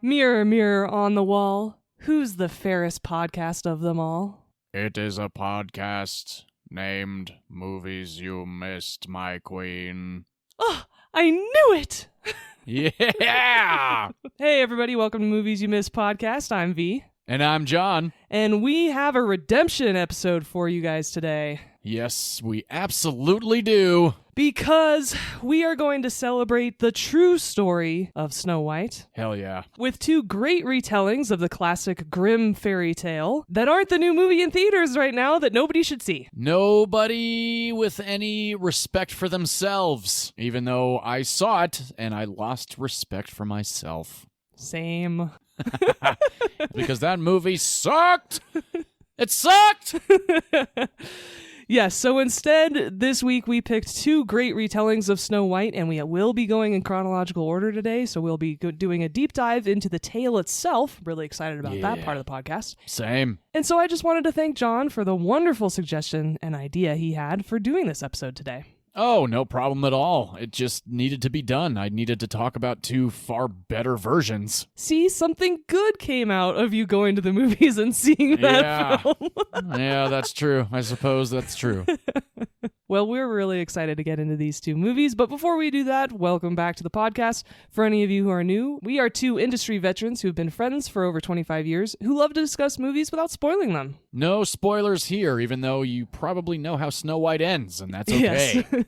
Mirror, mirror on the wall, who's the fairest podcast of them all? It is a podcast named Movies You Missed, My Queen. Oh, I knew it! Yeah! Hey everybody, welcome to Movies You Missed podcast. I'm V. And I'm John. And we have a redemption episode for you guys today. Yes, we absolutely do. Because we are going to celebrate the true story of Snow White. Hell yeah. With two great retellings of the classic Grimm fairy tale that aren't the new movie in theaters right now that nobody should see. Nobody with any respect for themselves, even though I saw it and I lost respect for myself. Same. Because that movie sucked! It sucked! Yes, so instead, this week we picked two great retellings of Snow White, and we will be going in chronological order today, so we'll be doing a deep dive into the tale itself. Really excited about that part of the podcast. Same. And so I just wanted to thank John for the wonderful suggestion and idea he had for doing this episode today. Oh, no problem at all. It just needed to be done. I needed to talk about two far better versions. See, something good came out of you going to the movies and seeing that film. Yeah, that's true. I suppose that's true. Well, we're really excited to get into these two movies, but before we do that, welcome back to the podcast. For any of you who are new, we are two industry veterans who have been friends for over 25 years who love to discuss movies without spoiling them. No spoilers here, even though you probably know how Snow White ends, and that's okay. Yes.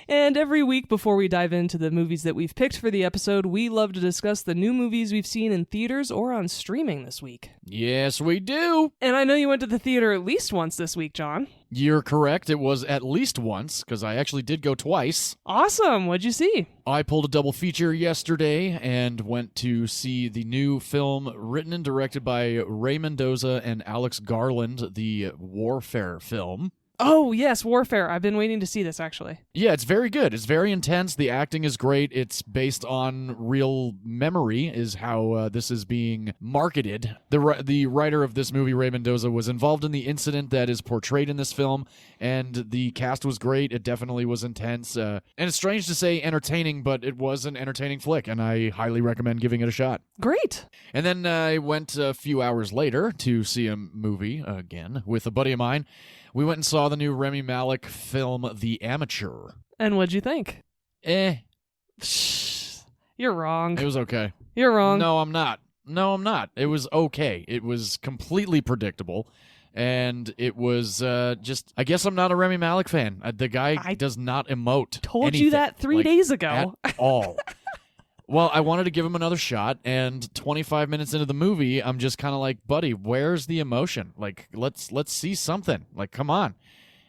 And every week before we dive into the movies that we've picked for the episode, we love to discuss the new movies we've seen in theaters or on streaming this week. Yes, we do. And I know you went to the theater at least once this week, John. You're correct. It was at least once, because I actually did go twice. Awesome. What'd you see? I pulled a double feature yesterday and went to see the new film written and directed by Ray Mendoza and Alex Garland, the Warfare film. Oh, yes, Warfare. I've been waiting to see this, actually. Yeah, it's very good. It's very intense. The acting is great. It's based on real memory is how this is being marketed. The writer of this movie, Ray Mendoza, was involved in the incident that is portrayed in this film, and the cast was great. It definitely was intense. And it's strange to say entertaining, but it was an entertaining flick, and I highly recommend giving it a shot. Great. And then I went a few hours later to see a movie again with a buddy of mine. We went and saw the new Rami Malek film, The Amateur. And what'd you think? You're wrong. It was okay. You're wrong. No, I'm not. It was okay. It was completely predictable. And it was just, I guess I'm not a Rami Malek fan. The guy does not emote. Told anything, you that 3 days ago. At all. Well, I wanted to give him another shot, and 25 minutes into the movie, I'm just kind of like, buddy, where's the emotion? Like, let's see something. Like, come on.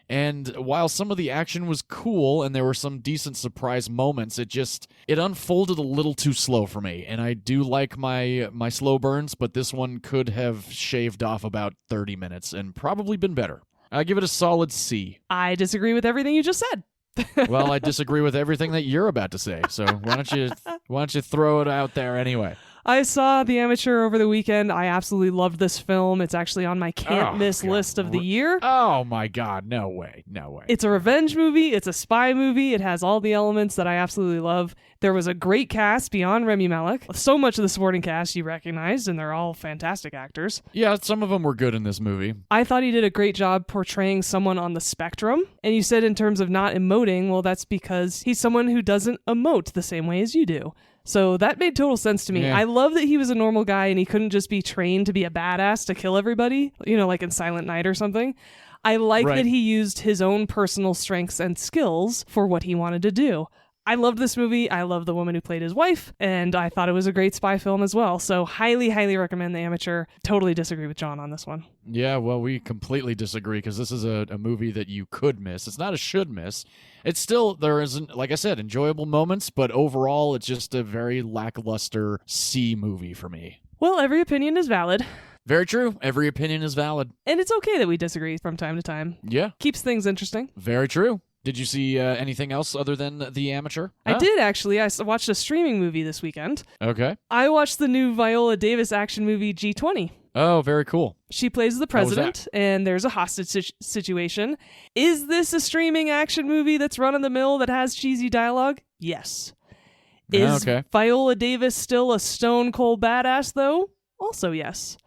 And while some of the action was cool and there were some decent surprise moments, it unfolded a little too slow for me. And I do like my slow burns, but this one could have shaved off about 30 minutes and probably been better. I give it a solid C. I disagree with everything you just said. Well, I disagree with everything that you're about to say, so why don't you throw it out there anyway? I saw The Amateur over the weekend. I absolutely loved this film. It's actually on my can't-miss list of the year. Oh, my God. No way. It's a revenge movie. It's a spy movie. It has all the elements that I absolutely love. There was a great cast beyond Rami Malek. So much of the supporting cast you recognized, and they're all fantastic actors. Yeah, some of them were good in this movie. I thought he did a great job portraying someone on the spectrum. And you said in terms of not emoting, well, that's because he's someone who doesn't emote the same way as you do. So that made total sense to me. Yeah. I love that he was a normal guy and he couldn't just be trained to be a badass to kill everybody, like in Silent Night or something. I like that he used his own personal strengths and skills for what he wanted to do. I loved this movie. I love the woman who played his wife, and I thought it was a great spy film as well. So highly, highly recommend The Amateur. Totally disagree with John on this one. Yeah, well, we completely disagree because this is a movie that you could miss. It's not a should miss. It's still, there isn't, like I said, enjoyable moments, but overall it's just a very lackluster C movie for me. Well, every opinion is valid. Very true. Every opinion is valid. And it's okay that we disagree from time to time. Yeah. Keeps things interesting. Very true. Did you see anything else other than The Amateur? I did, actually. I watched a streaming movie this weekend. Okay. I watched the new Viola Davis action movie, G20. Oh, very cool. She plays the president, and there's a hostage situation. Is this a streaming action movie that's run-of-the-mill that has cheesy dialogue? Yes. Is Okay. Viola Davis still a stone cold badass, though? Also, yes.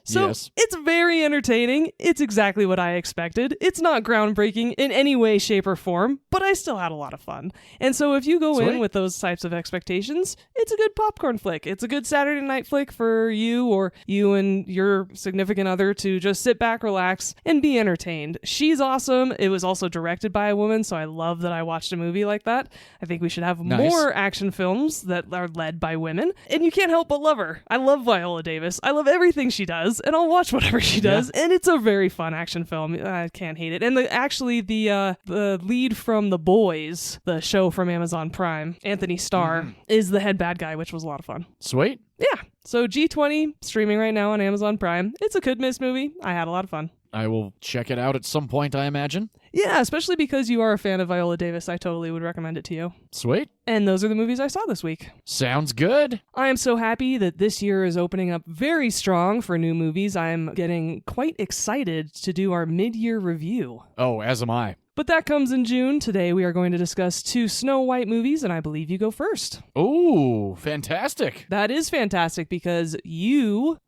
So Yes. it's very entertaining. It's exactly what I expected. It's not groundbreaking in any way, shape, or form, but I still had a lot of fun. And so if you go in with those types of expectations, it's a good popcorn flick. It's a good Saturday night flick for you or you and your significant other to just sit back, relax, and be entertained. She's awesome. It was also directed by a woman, so I love that I watched a movie like that. I think we should have more action films that are led by women. And you can't help but love her. I love Viola Davis. I love everything she does. And I'll watch whatever she does, and it's a very fun action film. I can't hate it. And the lead from The Boys, the show from Amazon Prime, Anthony Starr, is the head bad guy, which was a lot of fun. Sweet. Yeah. So G20 streaming right now on Amazon Prime. It's a could-miss movie. I had a lot of fun. I will check it out at some point, I imagine. Yeah, especially because you are a fan of Viola Davis. I totally would recommend it to you. Sweet. And those are the movies I saw this week. Sounds good. I am so happy that this year is opening up very strong for new movies. I'm getting quite excited to do our mid-year review. Oh, as am I. But that comes in June. Today we are going to discuss 2 Snow White movies, and I believe you go first. Ooh, fantastic. That is fantastic because I'll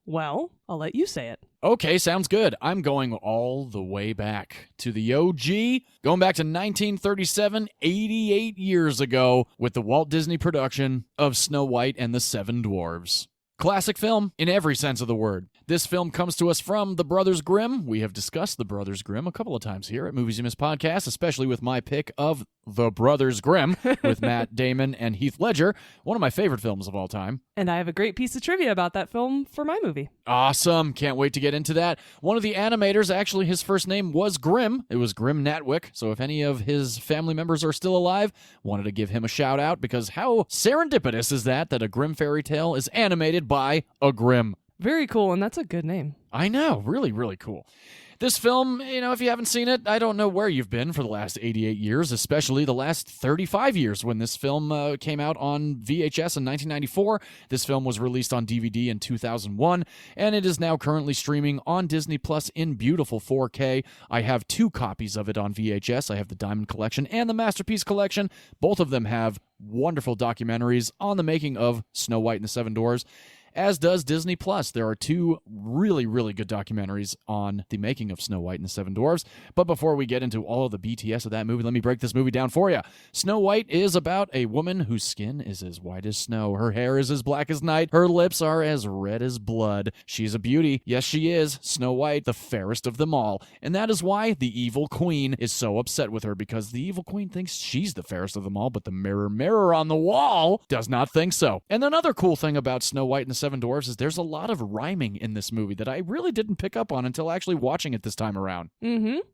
let you say it. Okay, sounds good. I'm going all the way back to the OG, going back to 1937, 88 years ago, with the Walt Disney production of Snow White and the Seven Dwarves. Classic film in every sense of the word. This film comes to us from the Brothers Grimm. We have discussed the Brothers Grimm a couple of times here at Movies You Miss Podcast, especially with my pick of The Brothers Grimm with Matt Damon and Heath Ledger, one of my favorite films of all time. And I have a great piece of trivia about that film for my movie. Awesome. Can't wait to get into that. One of the animators, actually, his first name was Grimm. It was Grimm Natwick. So if any of his family members are still alive, wanted to give him a shout out because how serendipitous is that a Grimm fairy tale is animated by a Grimm. Very cool, and that's a good name. I know. Really, really cool. This film, if you haven't seen it, I don't know where you've been for the last 88 years, especially the last 35 years when this film came out on VHS in 1994. This film was released on DVD in 2001, and it is now currently streaming on Disney Plus in beautiful 4K. I have 2 copies of it on VHS. I have the Diamond Collection and the Masterpiece Collection. Both of them have wonderful documentaries on the making of Snow White and the Seven Dwarves. As does Disney Plus. There are 2 really, really good documentaries on the making of Snow White and the Seven Dwarves. But before we get into all of the BTS of that movie, let me break this movie down for you. Snow White is about a woman whose skin is as white as snow. Her hair is as black as night. Her lips are as red as blood. She's a beauty. Yes, she is. Snow White, the fairest of them all. And that is why the evil queen is so upset with her, because the evil queen thinks she's the fairest of them all, but the mirror on the wall does not think so. And another cool thing about Snow White and the Seven Dwarves is there's a lot of rhyming in this movie that I really didn't pick up on until actually watching it this time around.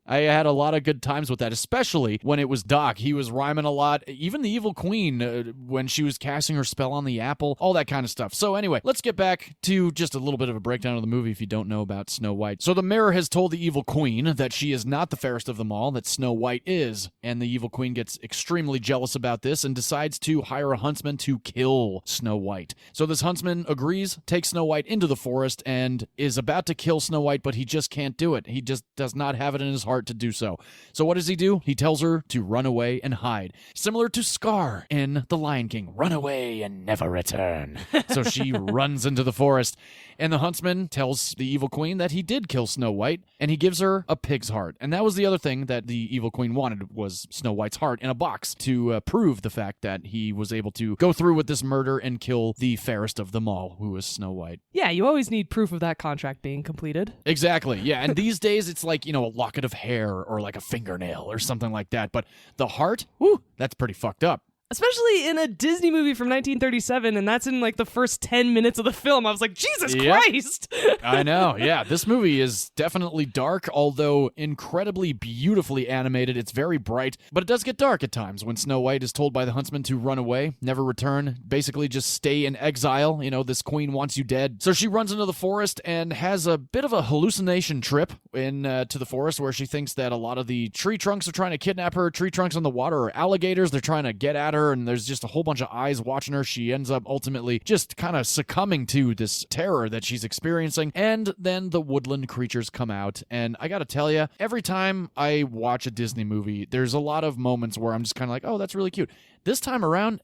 I had a lot of good times with that, especially when it was Doc. He was rhyming a lot. Even the evil queen, when she was casting her spell on the apple, all that kind of stuff. So anyway, let's get back to just a little bit of a breakdown of the movie if you don't know about Snow White. So the mirror has told the evil queen that she is not the fairest of them all, that Snow White is. And the evil queen gets extremely jealous about this and decides to hire a huntsman to kill Snow White. So this huntsman agrees, takes Snow White into the forest, and is about to kill Snow White, but he just can't do it. He just does not have it in his heart to do so. So what does he do? He tells her to run away and hide. Similar to Scar in The Lion King. Run away and never return. So she runs into the forest, and the huntsman tells the evil queen that he did kill Snow White, and he gives her a pig's heart. And that was the other thing that the evil queen wanted, was Snow White's heart in a box to prove the fact that he was able to go through with this murder and kill the fairest of them all, who was Snow White. Yeah, you always need proof of that contract being completed. Exactly, yeah. And these days, it's like, a locket of hair or like a fingernail or something like that. But the heart, whew, that's pretty fucked up. Especially in a Disney movie from 1937, and that's in like the first 10 minutes of the film. I was like, Jesus Christ! I know, yeah. This movie is definitely dark, although incredibly beautifully animated. It's very bright, but it does get dark at times when Snow White is told by the huntsman to run away, never return, basically just stay in exile. This queen wants you dead. So she runs into the forest and has a bit of a hallucination trip to the forest where she thinks that a lot of the tree trunks are trying to kidnap her. Tree trunks in the water are alligators. They're trying to get at her, and there's just a whole bunch of eyes watching her. She ends up ultimately just kind of succumbing to this terror that she's experiencing, and then the woodland creatures come out. And I gotta tell you, every time I watch a Disney movie, there's a lot of moments where I'm just kind of like, oh, that's really cute. This time around,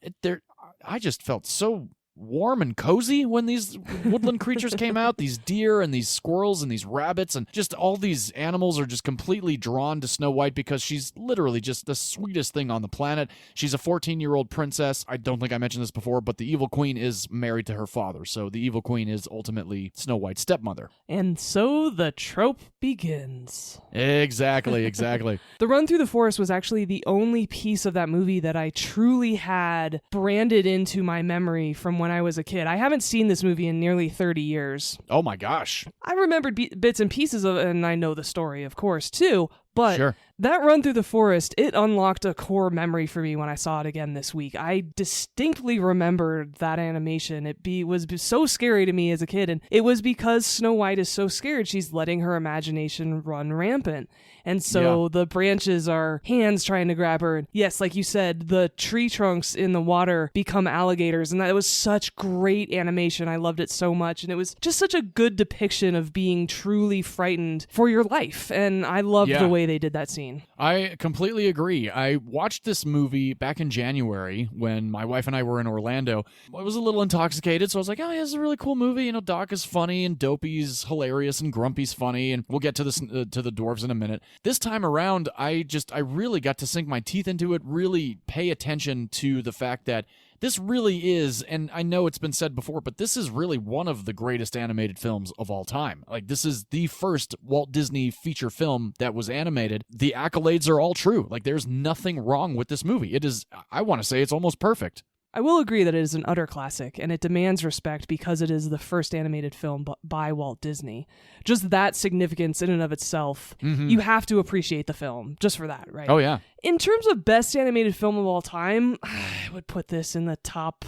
I just felt so warm and cozy when these woodland creatures came out. These deer and these squirrels and these rabbits and just all these animals are just completely drawn to Snow White because she's literally just the sweetest thing on the planet. She's a 14-year-old princess. I don't think I mentioned this before, but the evil queen is married to her father. So the evil queen is ultimately Snow White's stepmother. And so the trope begins. Exactly. The run through the forest was actually the only piece of that movie that I truly had branded into my memory from when I was a kid. I haven't seen this movie in nearly 30 years. Oh my gosh. I remembered bits and pieces of it, and I know the story, of course, too. But sure. That run through the forest, it unlocked a core memory for me when I saw it again this week. I distinctly remembered that animation. It was so scary to me as a kid, and it was because Snow White is so scared, she's letting her imagination run rampant. And so the branches are hands trying to grab her. And yes, like you said, the tree trunks in the water become alligators. And that was such great animation. I loved it so much. And it was just such a good depiction of being truly frightened for your life. And I loved the way they did that scene. I completely agree. I watched this movie back in January when my wife and I were in Orlando. I was a little intoxicated, so I was like, oh, yeah, this is a really cool movie. You know, Doc is funny, and Dopey's hilarious, and Grumpy's funny, and we'll get to this to the dwarves in a minute. This time around, I really got to sink my teeth into it, really pay attention to the fact that this really is, and I know it's been said before, but this is really one of the greatest animated films of all time. Like, this is the first Walt Disney feature film that was animated. The accolades are all true. Like, there's nothing wrong with this movie. It is, I want to say it's almost perfect. I will agree that it is an utter classic, and it demands respect because it is the first animated film by Walt Disney. Just that significance in and of itself, you have to appreciate the film just for that, right? Oh, yeah. In terms of best animated film of all time, I would put this in the top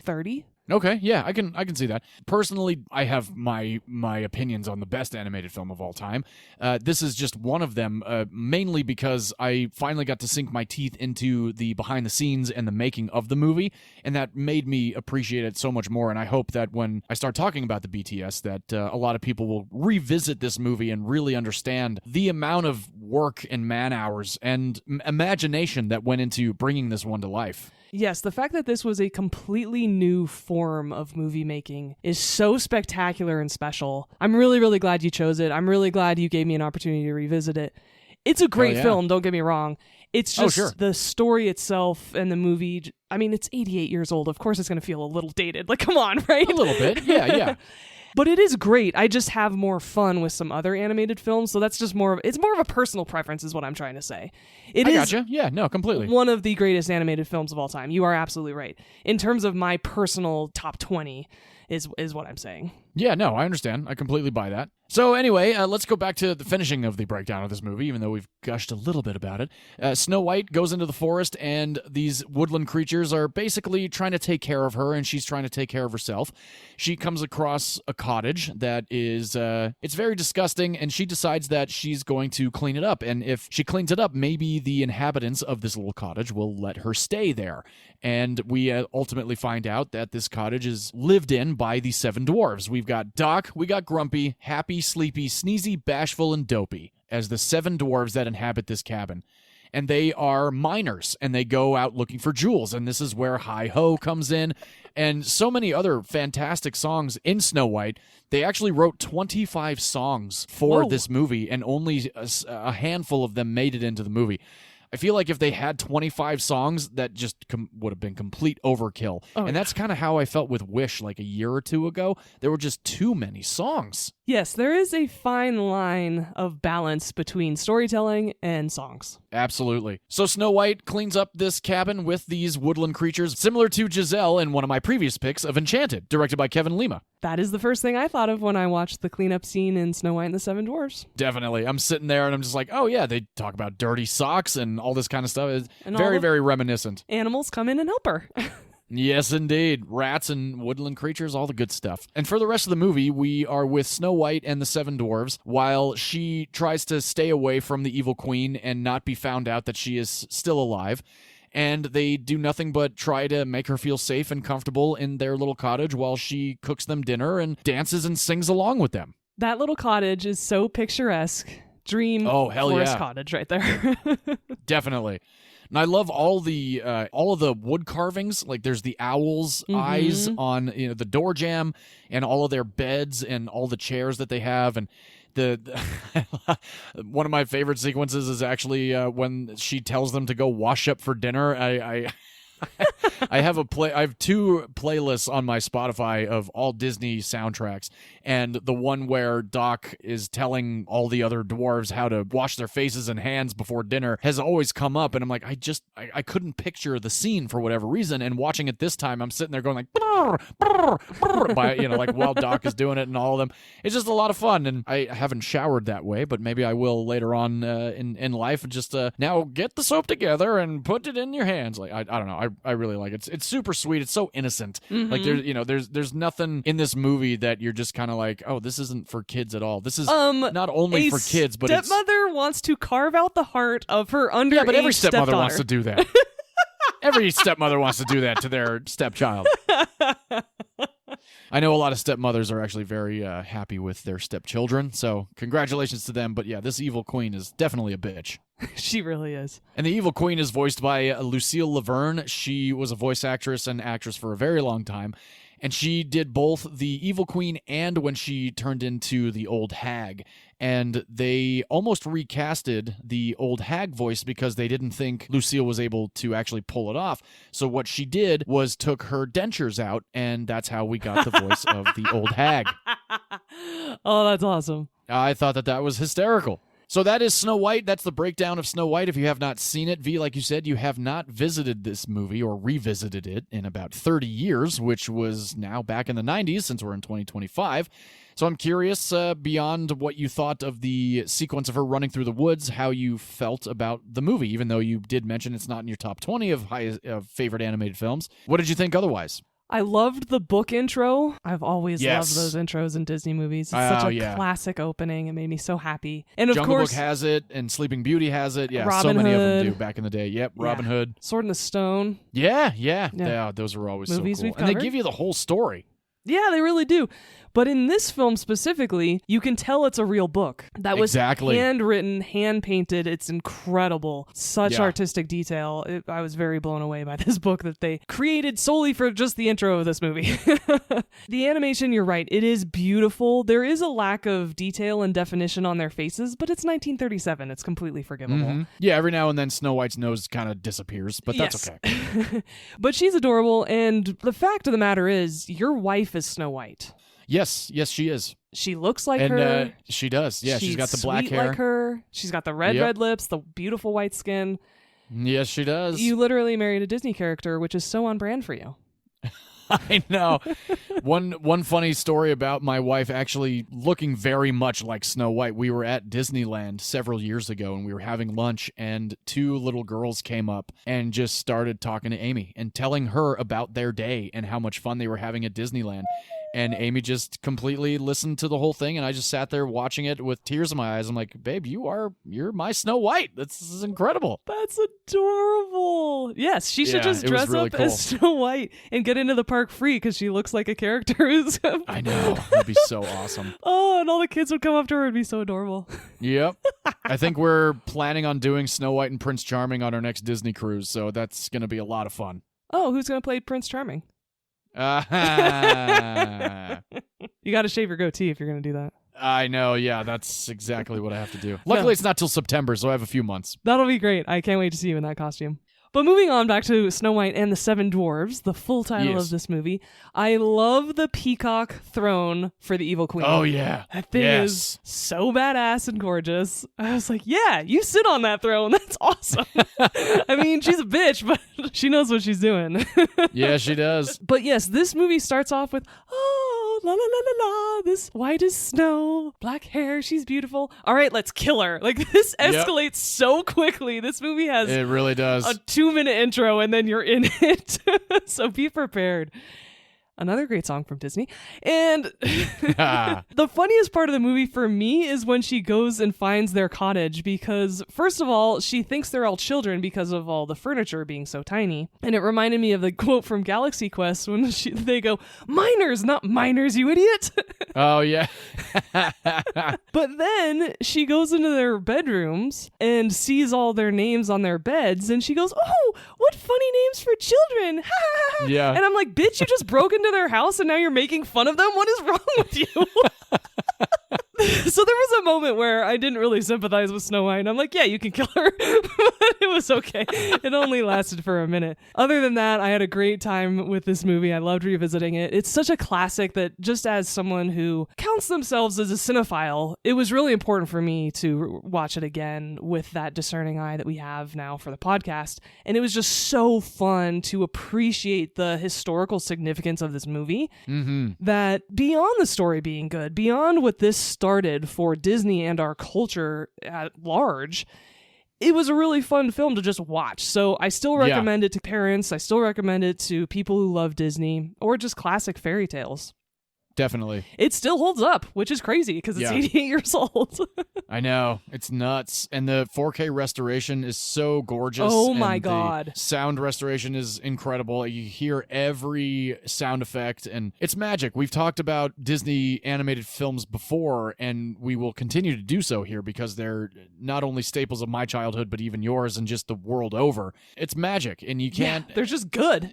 30. Okay, yeah, I can see that. Personally, I have my opinions on the best animated film of all time. This is just one of them, mainly because I finally got to sink my teeth into the behind the scenes and the making of the movie, and that made me appreciate it so much more. And I hope that when I start talking about the BTS, that a lot of people will revisit this movie and really understand the amount of work and man hours and imagination that went into bringing this one to life. Yes, the fact that this was a completely new form of movie making is so spectacular and special. I'm really, really glad you chose it. I'm really glad you gave me an opportunity to revisit it. It's a great film, don't get me wrong. It's just the story itself and the movie. I mean, it's 88 years old. Of course it's going to feel a little dated. Like, come on, right? A little bit, yeah. But it is great. I just have more fun with some other animated films, so that's just it's more of a personal preference is what I'm trying to say. I gotcha. Yeah, no, completely. One of the greatest animated films of all time. You are absolutely right. In terms of my personal top 20 is what I'm saying. Yeah, no, I understand. I completely buy that. So anyway, let's go back to the finishing of the breakdown of this movie, even though we've gushed a little bit about it. Snow White goes into the forest, and these woodland creatures are basically trying to take care of her, and she's trying to take care of herself. She comes across a cottage that is, it's very disgusting, and she decides that she's going to clean it up. And if she cleans it up, maybe the inhabitants of this little cottage will let her stay there. And we ultimately find out that this cottage is lived in by the Seven Dwarves. We've got Doc, we got Grumpy, Happy, Sleepy, Sneezy, Bashful, and Dopey as the Seven Dwarves that inhabit this cabin. And they are miners, and they go out looking for jewels, and this is where Hi-Ho comes in, and so many other fantastic songs in Snow White. They actually wrote 25 songs for this movie, and only a handful of them made it into the movie. I feel like if they had 25 songs, that just would have been complete overkill. And that's kind of how I felt with Wish like a year or two ago. There were just too many songs. Yes, there is a fine line of balance between storytelling and songs. Absolutely. So Snow White cleans up this cabin with these woodland creatures, similar to Giselle in one of my previous picks of Enchanted, directed by Kevin Lima. That is the first thing I thought of when I watched the cleanup scene in Snow White and the Seven Dwarfs. Definitely. I'm sitting there and I'm just like, oh yeah, they talk about dirty socks and all this kind of stuff. It's and very, very reminiscent. Animals come in and help her. Yes, indeed. Rats and woodland creatures, all the good stuff. And for the rest of the movie, we are with Snow White and the Seven Dwarves while she tries to stay away from the evil queen and not be found out that she is still alive. And they do nothing but try to make her feel safe and comfortable in their little cottage while she cooks them dinner and dances and sings along with them. That little cottage is so picturesque. Dream forest cottage right there. Definitely. And I love all of the wood carvings. Like there's the owl's eyes on the door jamb and all of their beds and all the chairs that they have. And the one of my favorite sequences is actually when she tells them to go wash up for dinner. I have two playlists on my Spotify of all Disney soundtracks, and the one where Doc is telling all the other dwarves how to wash their faces and hands before dinner has always come up, and I'm like, I couldn't picture the scene for whatever reason, and watching it this time, I'm sitting there going like, brr, brr, brr, like while Doc is doing it and all of them. It's just a lot of fun, and I haven't showered that way, but maybe I will later on in life, and just now get the soap together and put it in your hands. Like I don't know. I really like it. It's super sweet. It's so innocent. Like there's nothing in this movie that you're just kind of like, oh, this isn't for kids at all. This is not only for kids, but stepmother wants to carve out the heart of her underage but every stepmother stepdaughter. wants to do that. Every stepmother wants to do that to their stepchild. I know a lot of stepmothers are actually very happy with their stepchildren, so congratulations to them. But yeah, this evil queen is definitely a bitch. She really is. And the evil queen is voiced by Lucille Laverne. She was a voice actress and actress for a very long time. And she did both the evil queen and when she turned into the old hag. And they almost recasted the old hag voice because they didn't think Lucille was able to actually pull it off. So what she did was took her dentures out, and that's how we got the voice of the old hag. Oh, that's awesome. I thought that was hysterical. So that is Snow White. That's the breakdown of Snow White. If you have not seen it, V, like you said, you have not visited this movie or revisited it in about 30 years, which was now back in the 90s since we're in 2025. So I'm curious, beyond what you thought of the sequence of her running through the woods, how you felt about the movie, even though you did mention it's not in your top 20 of favorite animated films. What did you think otherwise? I loved the book intro. I've always loved those intros in Disney movies. It's such a classic opening. It made me so happy. And of Jungle course, Book has it, and Sleeping Beauty has it. Yeah, Robin so many Hood. of them do back in the day. Yep, Robin Hood. Sword in the Stone. Yeah, those were always Movies so cool. we've And they covered. give you the whole story. Yeah, they really do. But in this film specifically, you can tell it's a real book. That was handwritten, hand-painted. It's incredible. Such artistic detail. I was very blown away by this book that they created solely for just the intro of this movie. The animation, you're right, it is beautiful. There is a lack of detail and definition on their faces, but it's 1937. It's completely forgivable. Mm-hmm. Yeah, every now and then Snow White's nose kind of disappears, but that's okay. But she's adorable, and the fact of the matter is, your wife is Snow White. Yes, she is. She looks like her. She does. Yeah, she's got the black sweet hair. like her. She's got the red lips, the beautiful white skin. Yes, she does. You literally married a Disney character, which is so on brand for you. I know. One funny story about my wife actually looking very much like Snow White. We were at Disneyland several years ago, and we were having lunch, and two little girls came up and just started talking to Amy and telling her about their day and how much fun they were having at Disneyland. And Amy just completely listened to the whole thing, and I just sat there watching it with tears in my eyes. I'm like, babe, you're my Snow White. This is incredible. That's adorable. Yes, she should just dress really up cool. as Snow White and get into the park free because she looks like a character who's... I know. That'd be so awesome. Oh, and all the kids would come up to her and be so adorable. Yep. I think we're planning on doing Snow White and Prince Charming on our next Disney cruise, so that's going to be a lot of fun. Oh, who's going to play Prince Charming? You got to shave your goatee if you're going to do that. I know, yeah, that's exactly what I have to do. Luckily, it's not till September, so I have a few months. That'll be great. I can't wait to see you in that costume. But moving on back to Snow White and the Seven Dwarves, the full title of this movie, I love the peacock throne for the evil queen. Oh, yeah. That thing is so badass and gorgeous. I was like, yeah, you sit on that throne. That's awesome. I mean, she's a bitch, but she knows what she's doing. Yeah, she does. But yes, this movie starts off with, oh, la la la la la, this white as snow, black hair, she's beautiful. All right, let's kill her. Like, this escalates so quickly. This movie has... It really does. A 2-minute intro and then you're in it. So be prepared. Another great song from Disney. And the funniest part of the movie for me is when she goes and finds their cottage because, first of all, she thinks they're all children because of all the furniture being so tiny. And it reminded me of the quote from Galaxy Quest when they go, "Minors, not minors, you idiot." Oh, yeah. But then she goes into their bedrooms and sees all their names on their beds, and she goes, "Oh, what funny names for children." Yeah. And I'm like, bitch, you just broke into their house and now you're making fun of them? What is wrong with you? So there was a moment where I didn't really sympathize with Snow White, and I'm like, yeah, you can kill her. But it was okay. It only lasted for a minute. Other than that, I had a great time with this movie. I loved revisiting it. It's such a classic that just as someone who counts themselves as a cinephile, it was really important for me to watch it again with that discerning eye that we have now for the podcast. And it was just so fun to appreciate the historical significance of this movie, that beyond the story being good, beyond what this started for Disney and our culture at large, it was a really fun film to just watch. So I still recommend it to parents. I still recommend it to people who love Disney or just classic fairy tales. Definitely. It still holds up, which is crazy because it's 88 years old. I know. It's nuts. And the 4K restoration is so gorgeous. Oh my God. The sound restoration is incredible. You hear every sound effect, and it's magic. We've talked about Disney animated films before, and we will continue to do so here because they're not only staples of my childhood, but even yours and just the world over. It's magic, and you can't... Yeah, they're just good.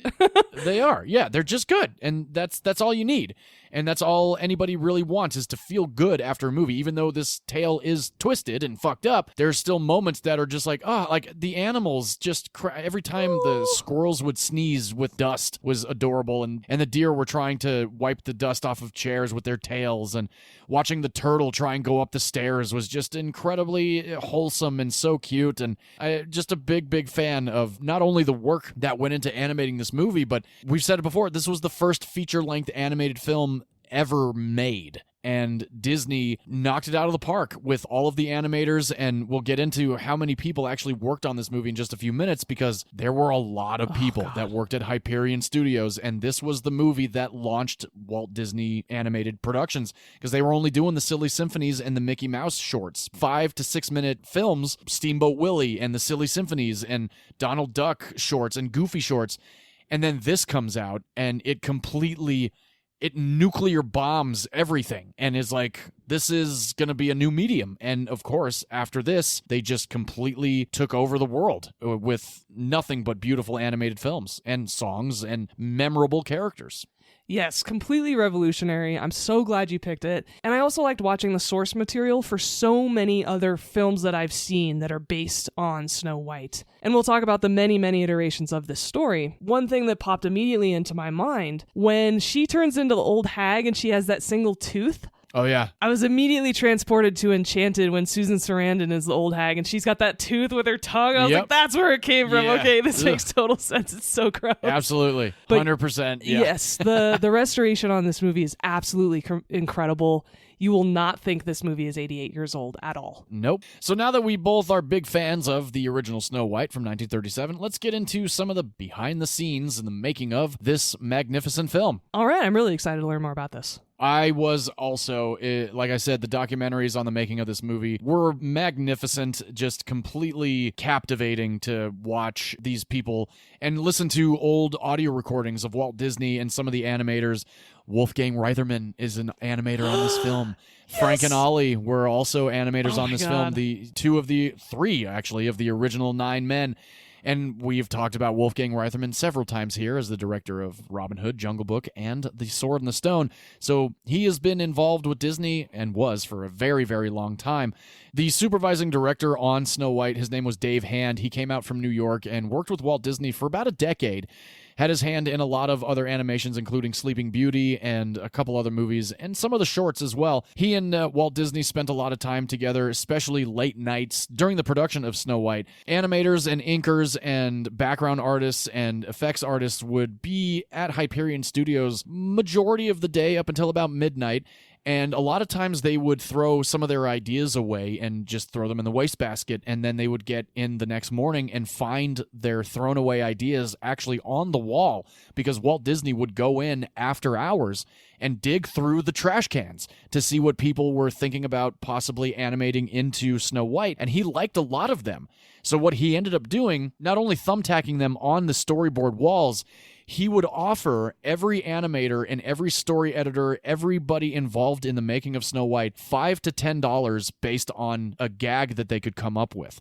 They are. Yeah, they're just good. And that's all you need. And that's all anybody really wants, is to feel good after a movie. Even though this tale is twisted and fucked up, there's still moments that are just like, like the animals just every time the squirrels would sneeze with dust was adorable, and the deer were trying to wipe the dust off of chairs with their tails, and watching the turtle try and go up the stairs was just incredibly wholesome and so cute. And just a big fan of not only the work that went into animating this movie, but we've said it before, this was the first feature-length animated film ever made, and Disney knocked it out of the park with all of the animators. And we'll get into how many people actually worked on this movie in just a few minutes, because there were a lot of people that worked at Hyperion Studios, and this was the movie that launched Walt Disney Animated Productions, because they were only doing the Silly Symphonies and the Mickey Mouse shorts, 5 to 6 minute films, Steamboat Willie and the Silly Symphonies and Donald Duck shorts and Goofy shorts. And then this comes out and it nuclear bombs everything and is like, this is going to be a new medium. And of course, after this, they just completely took over the world with nothing but beautiful animated films and songs and memorable characters. Yes, completely revolutionary. I'm so glad you picked it. And I also liked watching the source material for so many other films that I've seen that are based on Snow White. And we'll talk about the many iterations of this story. One thing that popped immediately into my mind, when she turns into the old hag and she has that single tooth, oh, yeah. I was immediately transported to Enchanted when Susan Sarandon is the old hag and she's got that tooth with her tongue. I was like, that's where it came from. Yeah. Okay, this makes total sense. It's so gross. Absolutely. But 100%. Yeah. Yes, the restoration on this movie is absolutely incredible. You will not think this movie is 88 years old at all. Nope. So now that we both are big fans of the original Snow White from 1937, let's get into some of the behind the scenes and the making of this magnificent film. All right, I'm really excited to learn more about this. I was also, like I said, the documentaries on the making of this movie were magnificent, just completely captivating to watch these people and listen to old audio recordings of Walt Disney and some of the animators. Wolfgang Reitherman is an animator on this film. Yes! Frank and Ollie were also animators on this film. The three, actually, of the original 9 men. And we've talked about Wolfgang Reitherman several times here as the director of Robin Hood, Jungle Book, and The Sword and the Stone. So he has been involved with Disney and was for a very, very long time. The supervising director on Snow White, his name was Dave Hand. He came out from New York and worked with Walt Disney for about a decade. Had his hand in a lot of other animations, including Sleeping Beauty and a couple other movies, and some of the shorts as well. He and Walt Disney spent a lot of time together, especially late nights during the production of Snow White. Animators and inkers and background artists and effects artists would be at Hyperion Studios majority of the day up until about midnight. And a lot of times they would throw some of their ideas away and just throw them in the wastebasket, and then they would get in the next morning and find their thrown away ideas actually on the wall, because Walt Disney would go in after hours and dig through the trash cans to see what people were thinking about possibly animating into Snow White, and he liked a lot of them. So what he ended up doing, not only thumbtacking them on the storyboard walls, he would offer every animator and every story editor, everybody involved in the making of Snow White, $5 to $10 based on a gag that they could come up with.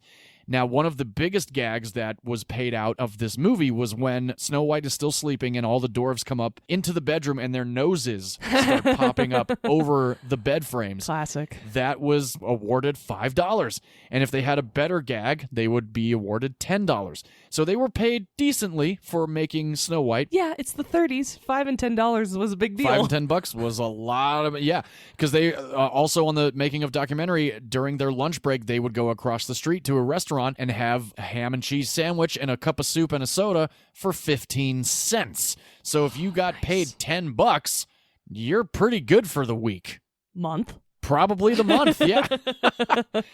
Now, one of the biggest gags that was paid out of this movie was when Snow White is still sleeping and all the dwarves come up into the bedroom and their noses start popping up over the bed frames. Classic. That was awarded $5. And if they had a better gag, they would be awarded $10. So they were paid decently for making Snow White. Yeah, it's the 30s. $5 and $10 was a big deal. $5 and $10 was a lot of, yeah. Because they also on the making of documentary, during their lunch break, they would go across the street to a restaurant and have a ham and cheese sandwich and a cup of soup and a soda for 15 cents. So if you got paid $10, you're pretty good for the week. Month. Probably the month, yeah. $10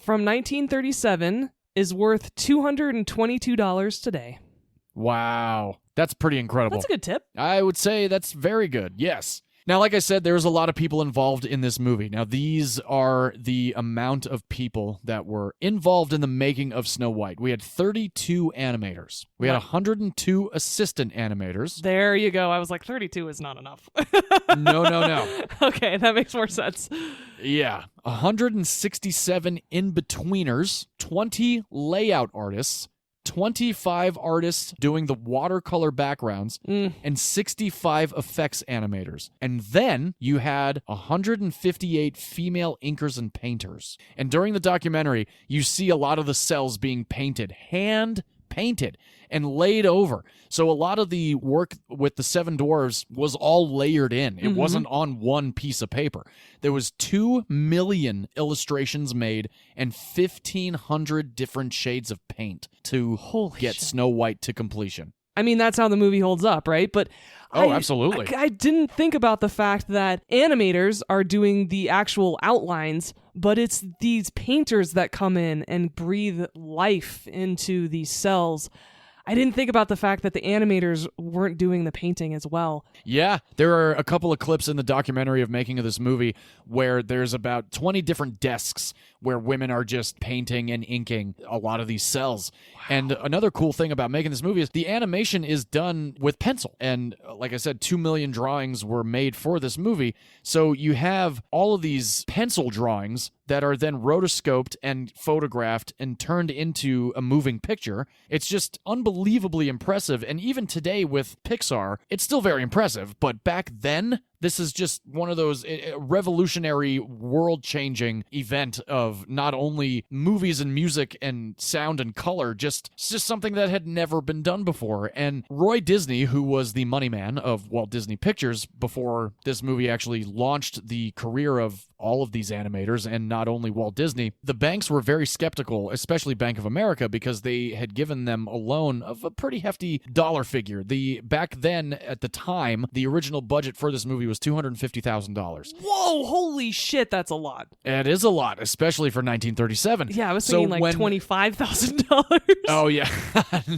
from 1937 is worth $222 today. Wow. That's pretty incredible. That's a good tip. I would say that's very good, yes. Now, like I said, there's a lot of people involved in this movie. Now, these are the amount of people that were involved in the making of Snow White. We had 32 animators. We had 102 assistant animators. There you go. I was like, 32 is not enough. No. Okay, that makes more sense. Yeah. 167 in-betweeners, 20 layout artists, 25 artists doing the watercolor backgrounds, and 65 effects animators. And then you had 158 female inkers and painters. And during the documentary, you see a lot of the cells being painted, hand painted and laid over. So a lot of the work with the Seven Dwarves was all layered in. It wasn't on one piece of paper. There was 2 million illustrations made and 1,500 different shades of paint to get Snow White to completion. I mean, that's how the movie holds up, right? But absolutely. I didn't think about the fact that animators are doing the actual outlines, but it's these painters that come in and breathe life into these cells. I didn't think about the fact that the animators weren't doing the painting as well. Yeah, there are a couple of clips in the documentary of making of this movie where there's about 20 different desks where women are just painting and inking a lot of these cells. Wow. And another cool thing about making this movie is the animation is done with pencil. And like I said, 2 million drawings were made for this movie. So you have all of these pencil drawings that are then rotoscoped and photographed and turned into a moving picture. It's just unbelievably impressive. And even today with Pixar, it's still very impressive. But back then, this is just one of those revolutionary, world-changing event of not only movies and music and sound and color, it's just something that had never been done before. And Roy Disney, who was the money man of Walt Disney Pictures before this movie actually launched the career of all of these animators and not only Walt Disney, the banks were very skeptical, especially Bank of America, because they had given them a loan of a pretty hefty dollar figure. Back then, at the time, the original budget for this movie was $250,000. Whoa, holy shit, that's a lot. It is a lot, especially for 1937. Yeah, I was thinking $25,000. Oh, yeah.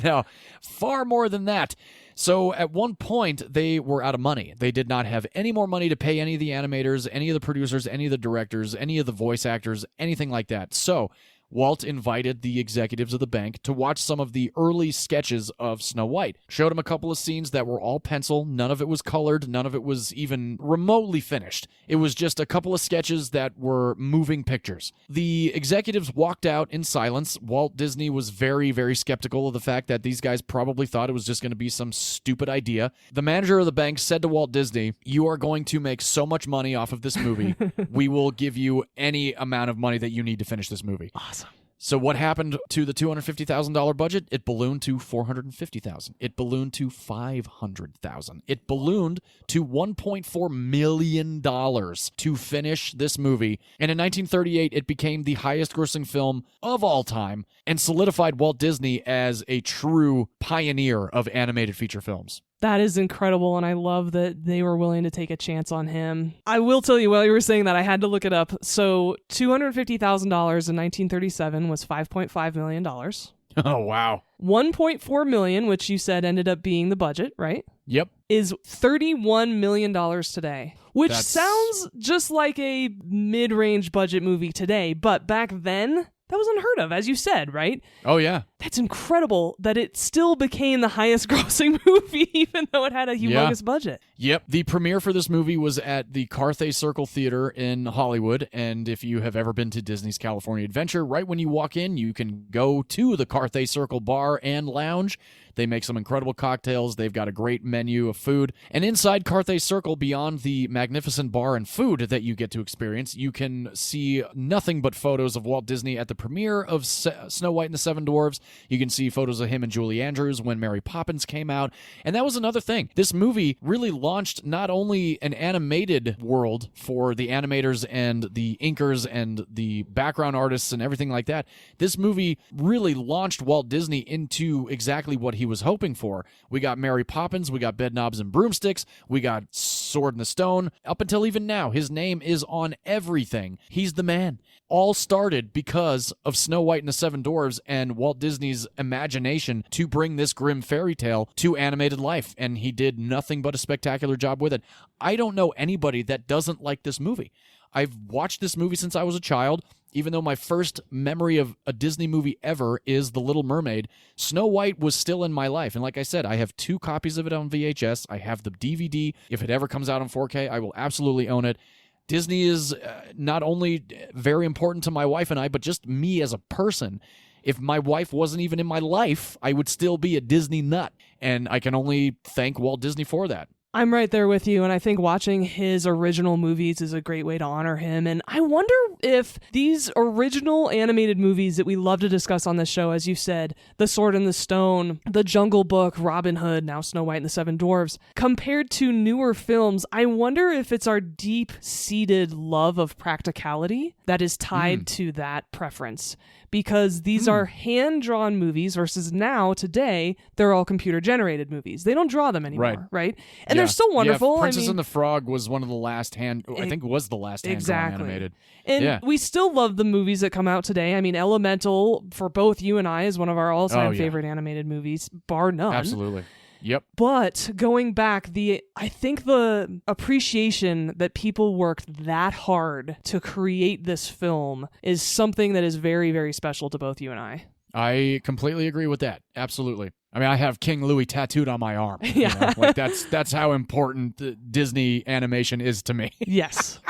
No, far more than that. So at one point, they were out of money. They did not have any more money to pay any of the animators, any of the producers, any of the directors, any of the voice actors, anything like that. So Walt invited the executives of the bank to watch some of the early sketches of Snow White. Showed him a couple of scenes that were all pencil. None of it was colored. None of it was even remotely finished. It was just a couple of sketches that were moving pictures. The executives walked out in silence. Walt Disney was very, very skeptical of the fact that these guys probably thought it was just going to be some stupid idea. The manager of the bank said to Walt Disney, "You are going to make so much money off of this movie. We will give you any amount of money that you need to finish this movie." Awesome. So what happened to the $250,000 budget? It ballooned to $450,000. It ballooned to $500,000. It ballooned to $1.4 million to finish this movie. And in 1938, it became the highest-grossing film of all time and solidified Walt Disney as a true pioneer of animated feature films. That is incredible, and I love that they were willing to take a chance on him. I will tell you, while you were saying that, I had to look it up. So $250,000 in 1937 was $5.5 million. Oh, wow. $1.4 million, which you said ended up being the budget, right? Yep. Is $31 million today, which sounds just like a mid-range budget movie today, but back then, that was unheard of, as you said, right? Oh, yeah. That's incredible that it still became the highest grossing movie, even though it had a humongous budget. Yep. The premiere for this movie was at the Carthay Circle Theater in Hollywood. And if you have ever been to Disney's California Adventure, right when you walk in, you can go to the Carthay Circle Bar and Lounge. They make some incredible cocktails. They've got a great menu of food. And inside Carthay Circle, beyond the magnificent bar and food that you get to experience, you can see nothing but photos of Walt Disney at the premiere of Snow White and the Seven Dwarves. You can see photos of him and Julie Andrews when Mary Poppins came out. And that was another thing. This movie really launched not only an animated world for the animators and the inkers and the background artists and everything like that. This movie really launched Walt Disney into exactly what he was hoping for. We got Mary Poppins, we got Bedknobs and Broomsticks, we got Sword in the Stone. Up until even now, his name is on everything. He's the man. All started because of Snow White and the Seven Dwarves and Walt Disney's imagination to bring this grim fairy tale to animated life, and he did nothing but a spectacular job with it. I don't know anybody that doesn't like this movie. I've watched this movie since I was a child. Even though my first memory of a Disney movie ever is The Little Mermaid, Snow White was still in my life. And like I said, I have 2 copies of it on VHS. I have the DVD. If it ever comes out on 4K, I will absolutely own it. Disney is not only very important to my wife and I, but just me as a person. If my wife wasn't even in my life, I would still be a Disney nut. And I can only thank Walt Disney for that. I'm right there with you, and I think watching his original movies is a great way to honor him. And I wonder if these original animated movies that we love to discuss on this show, as you said, The Sword in the Stone, The Jungle Book, Robin Hood, now Snow White and the Seven Dwarves, compared to newer films, I wonder if it's our deep-seated love of practicality that is tied to that preference. Because these are hand-drawn movies versus now, today, they're all computer-generated movies. They don't draw them anymore, right? And they're still wonderful. Yeah, Princess and the Frog was one of the last I think it was the last hand-drawn animated. And we still love the movies that come out today. I mean, Elemental, for both you and I, is one of our all-time favorite animated movies, bar none. Absolutely. Yep. But going back, I think the appreciation that people worked that hard to create this film is something that is very, very special to both you and I. I completely agree with that. Absolutely. I mean, I have King Louie tattooed on my arm. You know? Like that's how important Disney animation is to me. Yes.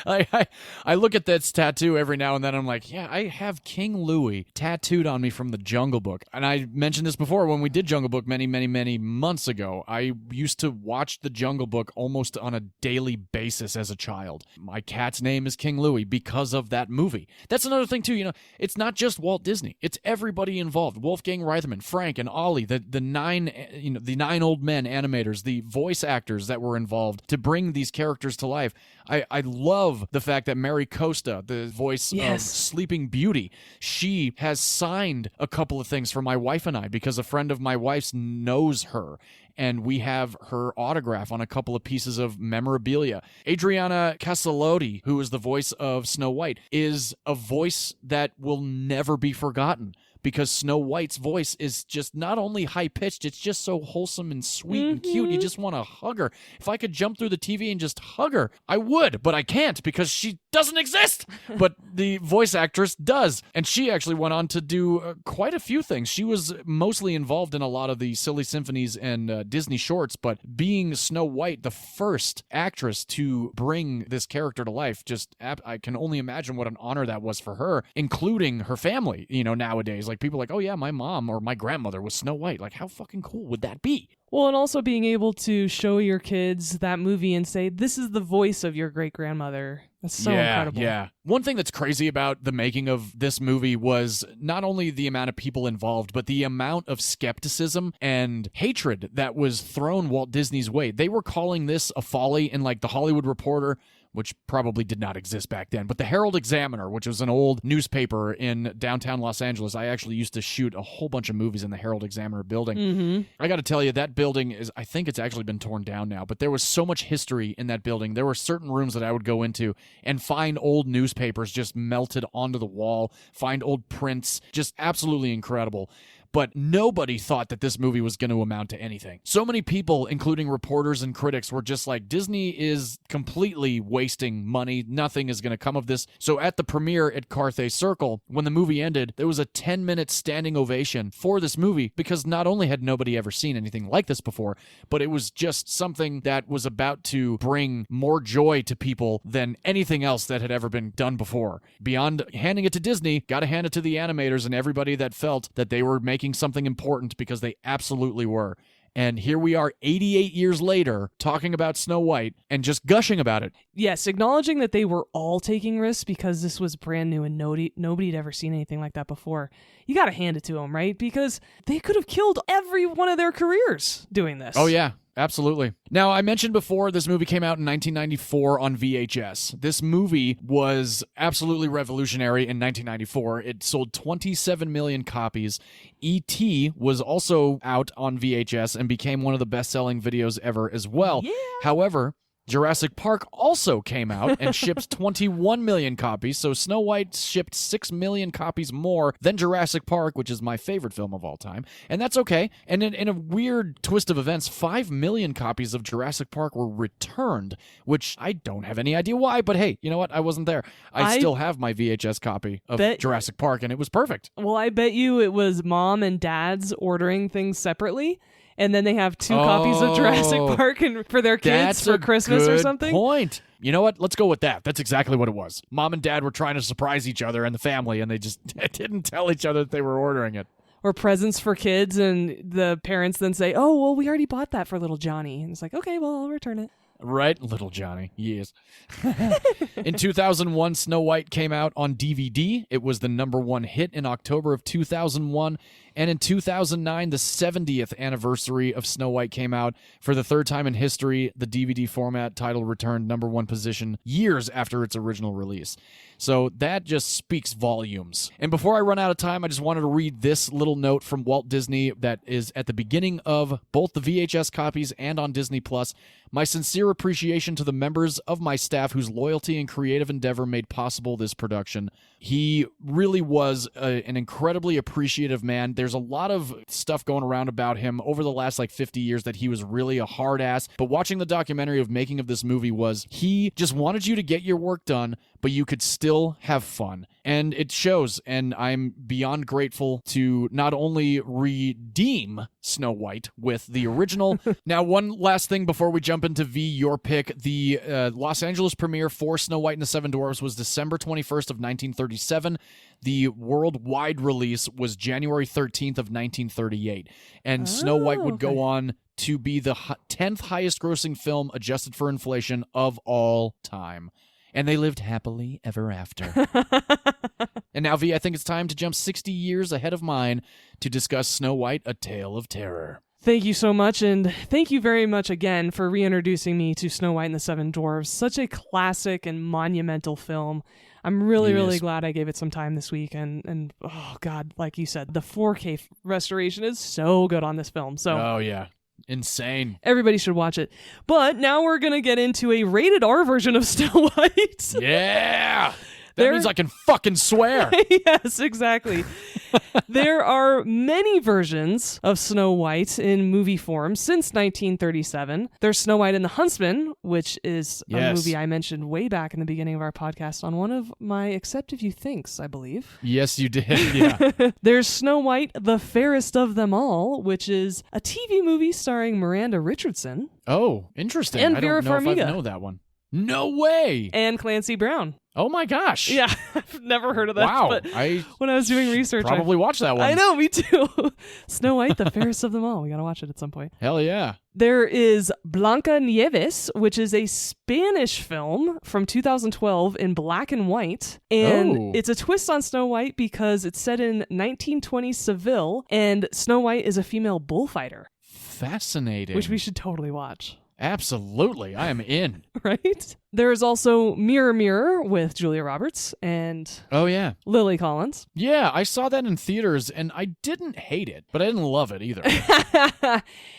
I look at this tattoo every now and then. I'm like, yeah, I have King Louie tattooed on me from the Jungle Book. And I mentioned this before when we did Jungle Book many, many, many months ago. I used to watch the Jungle Book almost on a daily basis as a child. My cat's name is King Louie because of that movie. That's another thing too. You know, it's not just Walt Disney. It's everybody involved. Wolfgang Reitherman, Frank, and Ollie. The 9 old men animators, the voice actors that were involved to bring these characters to life. I love the fact that Mary Costa, the voice of Sleeping Beauty, she has signed a couple of things for my wife and I because a friend of my wife's knows her. And we have her autograph on a couple of pieces of memorabilia. Adriana Caselotti, who is the voice of Snow White, is a voice that will never be forgotten. Because Snow White's voice is just not only high-pitched, it's just so wholesome and sweet and cute. You just want to hug her. If I could jump through the TV and just hug her, I would, but I can't because she doesn't exist. But the voice actress does. And she actually went on to do quite a few things. She was mostly involved in a lot of the Silly Symphonies and Disney shorts, but being Snow White, the first actress to bring this character to life, I can only imagine what an honor that was for her, including her family, nowadays. Like, people are like, oh yeah, my mom or my grandmother was Snow White. Like, how fucking cool would that be? Well, and also being able to show your kids that movie and say, this is the voice of your great-grandmother. That's so incredible. Yeah. One thing that's crazy about the making of this movie was not only the amount of people involved, but the amount of skepticism and hatred that was thrown Walt Disney's way. They were calling this a folly in like the Hollywood Reporter, which probably did not exist back then, but the Herald Examiner, which was an old newspaper in downtown Los Angeles. I actually used to shoot a whole bunch of movies in the Herald Examiner building. Mm-hmm. I got to tell you, that building I think it's actually been torn down now, but there was so much history in that building. There were certain rooms that I would go into and find old newspapers just melted onto the wall, find old prints, just absolutely incredible. But nobody thought that this movie was going to amount to anything. So many people, including reporters and critics, were just like, Disney is completely wasting money. Nothing is going to come of this. So at the premiere at Carthay Circle, when the movie ended, there was a 10-minute standing ovation for this movie because not only had nobody ever seen anything like this before, but it was just something that was about to bring more joy to people than anything else that had ever been done before. Beyond handing it to Disney, got to hand it to the animators and everybody that felt that they were making something important, because they absolutely were. And here we are 88 years later talking about Snow White and just gushing about it. Yes, acknowledging that they were all taking risks because this was brand new and nobody had ever seen anything like that before. You got to hand it to them, right? Because they could have killed every one of their careers doing this. Oh, yeah. Absolutely. Now, I mentioned before this movie came out in 1994 on VHS. This movie was absolutely revolutionary in 1994. It sold 27 million copies. E.T. was also out on VHS and became one of the best-selling videos ever as well. Yeah. However, Jurassic Park also came out and shipped 21 million copies, so Snow White shipped 6 million copies more than Jurassic Park, which is my favorite film of all time, and that's okay. And in a weird twist of events, 5 million copies of Jurassic Park were returned, which I don't have any idea why, but hey, you know what? I wasn't there. I still have my VHS copy of Jurassic Park, and it was perfect. Well, I bet you it was mom and dad's ordering things separately, and then they have 2 copies of Jurassic Park for their kids for Christmas or something. Point. You know what? Let's go with that. That's exactly what it was. Mom and dad were trying to surprise each other and the family, and they just didn't tell each other that they were ordering it. Or presents for kids, and the parents then say, oh, well, we already bought that for little Johnny. And it's like, okay, well, I'll return it. Right? Little Johnny. Yes. In 2001, Snow White came out on DVD. It was the #1 hit in October of 2001. And in 2009, the 70th anniversary of Snow White came out. For the third time in history, the DVD format title returned #1 position years after its original release. So that just speaks volumes. And before I run out of time, I just wanted to read this little note from Walt Disney that is at the beginning of both the VHS copies and on Disney+. My sincere appreciation to the members of my staff whose loyalty and creative endeavor made possible this production. He really was an incredibly appreciative man. There's a lot of stuff going around about him over the last 50 years that he was really a hard ass. But watching the documentary of making of this movie was he just wanted you to get your work done, but you could still have fun. And it shows, and I'm beyond grateful to not only redeem Snow White with the original. Now, one last thing before we jump into V, your pick. The Los Angeles premiere for Snow White and the Seven Dwarves was December 21st of 1937. The worldwide release was January 13th of 1938. And Snow White would go on to be the 10th highest grossing film adjusted for inflation of all time. And they lived happily ever after. And now, V, I think it's time to jump 60 years ahead of mine to discuss Snow White, A Tale of Terror. Thank you so much, and thank you very much again for reintroducing me to Snow White and the Seven Dwarves. Such a classic and monumental film. I'm really glad I gave it some time this week, and oh God, like you said, the 4K restoration is so good on this film. So, oh yeah. Insane. Everybody should watch it. But now we're going to get into a rated R version of Snow White. Yeah. That means I can fucking swear. Yes, exactly. There are many versions of Snow White in movie form since 1937. There's Snow White and the Huntsman, which is a movie I mentioned way back in the beginning of our podcast on one of my Except If You Thinks, I believe. Yes, you did. Yeah. There's Snow White, the Fairest of Them All, which is a TV movie starring Miranda Richardson. Oh, interesting. And I Vera don't know Farmiga. if I know that one. No way. And Clancy Brown. Oh my gosh. Yeah, I've never heard of that. Wow. But when I was doing research, probably watched that one. I know, me too. Snow White, the fairest of them all. We got to watch it at some point. Hell yeah. There is Blanca Nieves, which is a Spanish film from 2012 in black and white. And it's a twist on Snow White because it's set in 1920s Seville, and Snow White is a female bullfighter. Fascinating. Which we should totally watch. Absolutely. I am in. Right? There's also Mirror Mirror with Julia Roberts and Lily Collins. Yeah, I saw that in theaters and I didn't hate it, but I didn't love it either.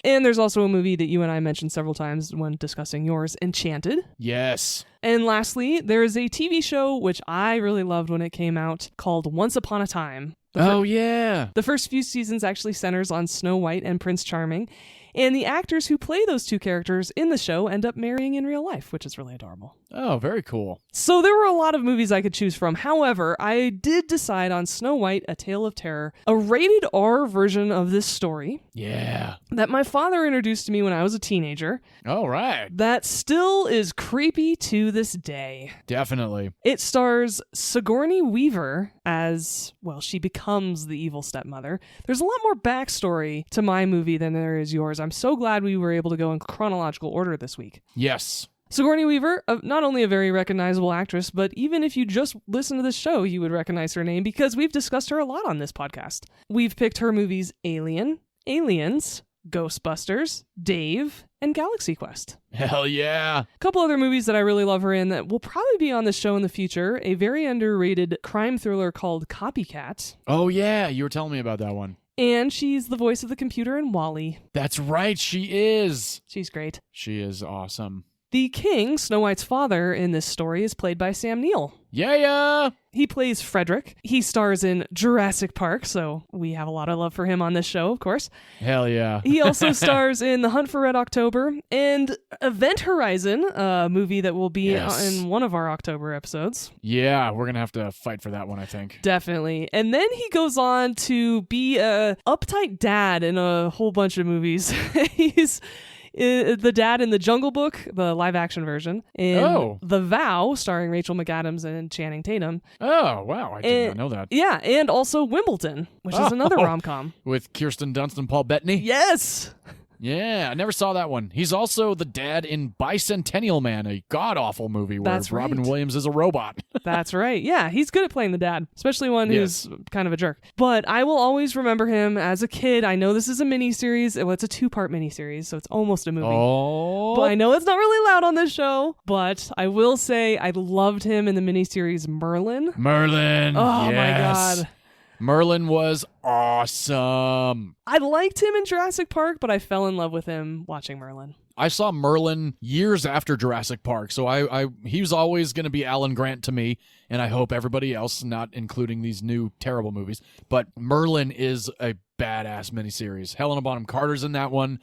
And there's also a movie that you and I mentioned several times when discussing yours, Enchanted. Yes. And lastly, there is a TV show which I really loved when it came out called Once Upon a Time. Yeah. The first few seasons actually centers on Snow White and Prince Charming. And the actors who play those two characters in the show end up marrying in real life, which is really adorable. Oh, very cool. So there were a lot of movies I could choose from. However, I did decide on Snow White, A Tale of Terror, a rated R version of this story. Yeah. That my father introduced to me when I was a teenager. All right. That still is creepy to this day. Definitely. It stars Sigourney Weaver as, well, she becomes the evil stepmother. There's a lot more backstory to my movie than there is yours. I'm so glad we were able to go in chronological order this week. Yes. Sigourney Weaver, not only a very recognizable actress, but even if you just listen to this show, you would recognize her name because we've discussed her a lot on this podcast. We've picked her movies Alien, Aliens, Ghostbusters, Dave, and Galaxy Quest. Hell yeah. A couple other movies that I really love her in that will probably be on the show in the future. A very underrated crime thriller called Copycat. Oh yeah, you were telling me about that one. And she's the voice of the computer in WALL-E. That's right, she is. She's great. She is awesome. The king, Snow White's father, in this story is played by Sam Neill. Yeah. He plays Frederick. He stars in Jurassic Park, so we have a lot of love for him on this show, of course. Hell yeah. He also stars in The Hunt for Red October and Event Horizon, a movie that will be in one of our October episodes. Yeah, we're going to have to fight for that one, I think. Definitely. And then he goes on to be a uptight dad in a whole bunch of movies. He's the dad in The Jungle Book, the live-action version, and The Vow, starring Rachel McAdams and Channing Tatum. Oh, wow. I did not know that. Yeah, and also Wimbledon, which is another rom-com. With Kirsten Dunst and Paul Bettany? Yes! Yeah, I never saw that one. He's also the dad in Bicentennial Man, a god-awful movie where Robin Williams is a robot. That's right. Yeah, he's good at playing the dad, especially one who's kind of a jerk. But I will always remember him as a kid. I know this is a miniseries. Well, it's a 2-part miniseries, so it's almost a movie. Oh. But I know it's not really loud on this show, but I will say I loved him in the miniseries Merlin. Merlin. Oh, yes. my God. Merlin was awesome. I liked him in Jurassic Park, but I fell in love with him watching Merlin. I saw Merlin years after Jurassic Park, so he was always going to be Alan Grant to me, and I hope everybody else, not including these new terrible movies. But Merlin is a badass miniseries. Helena Bonham Carter's in that one.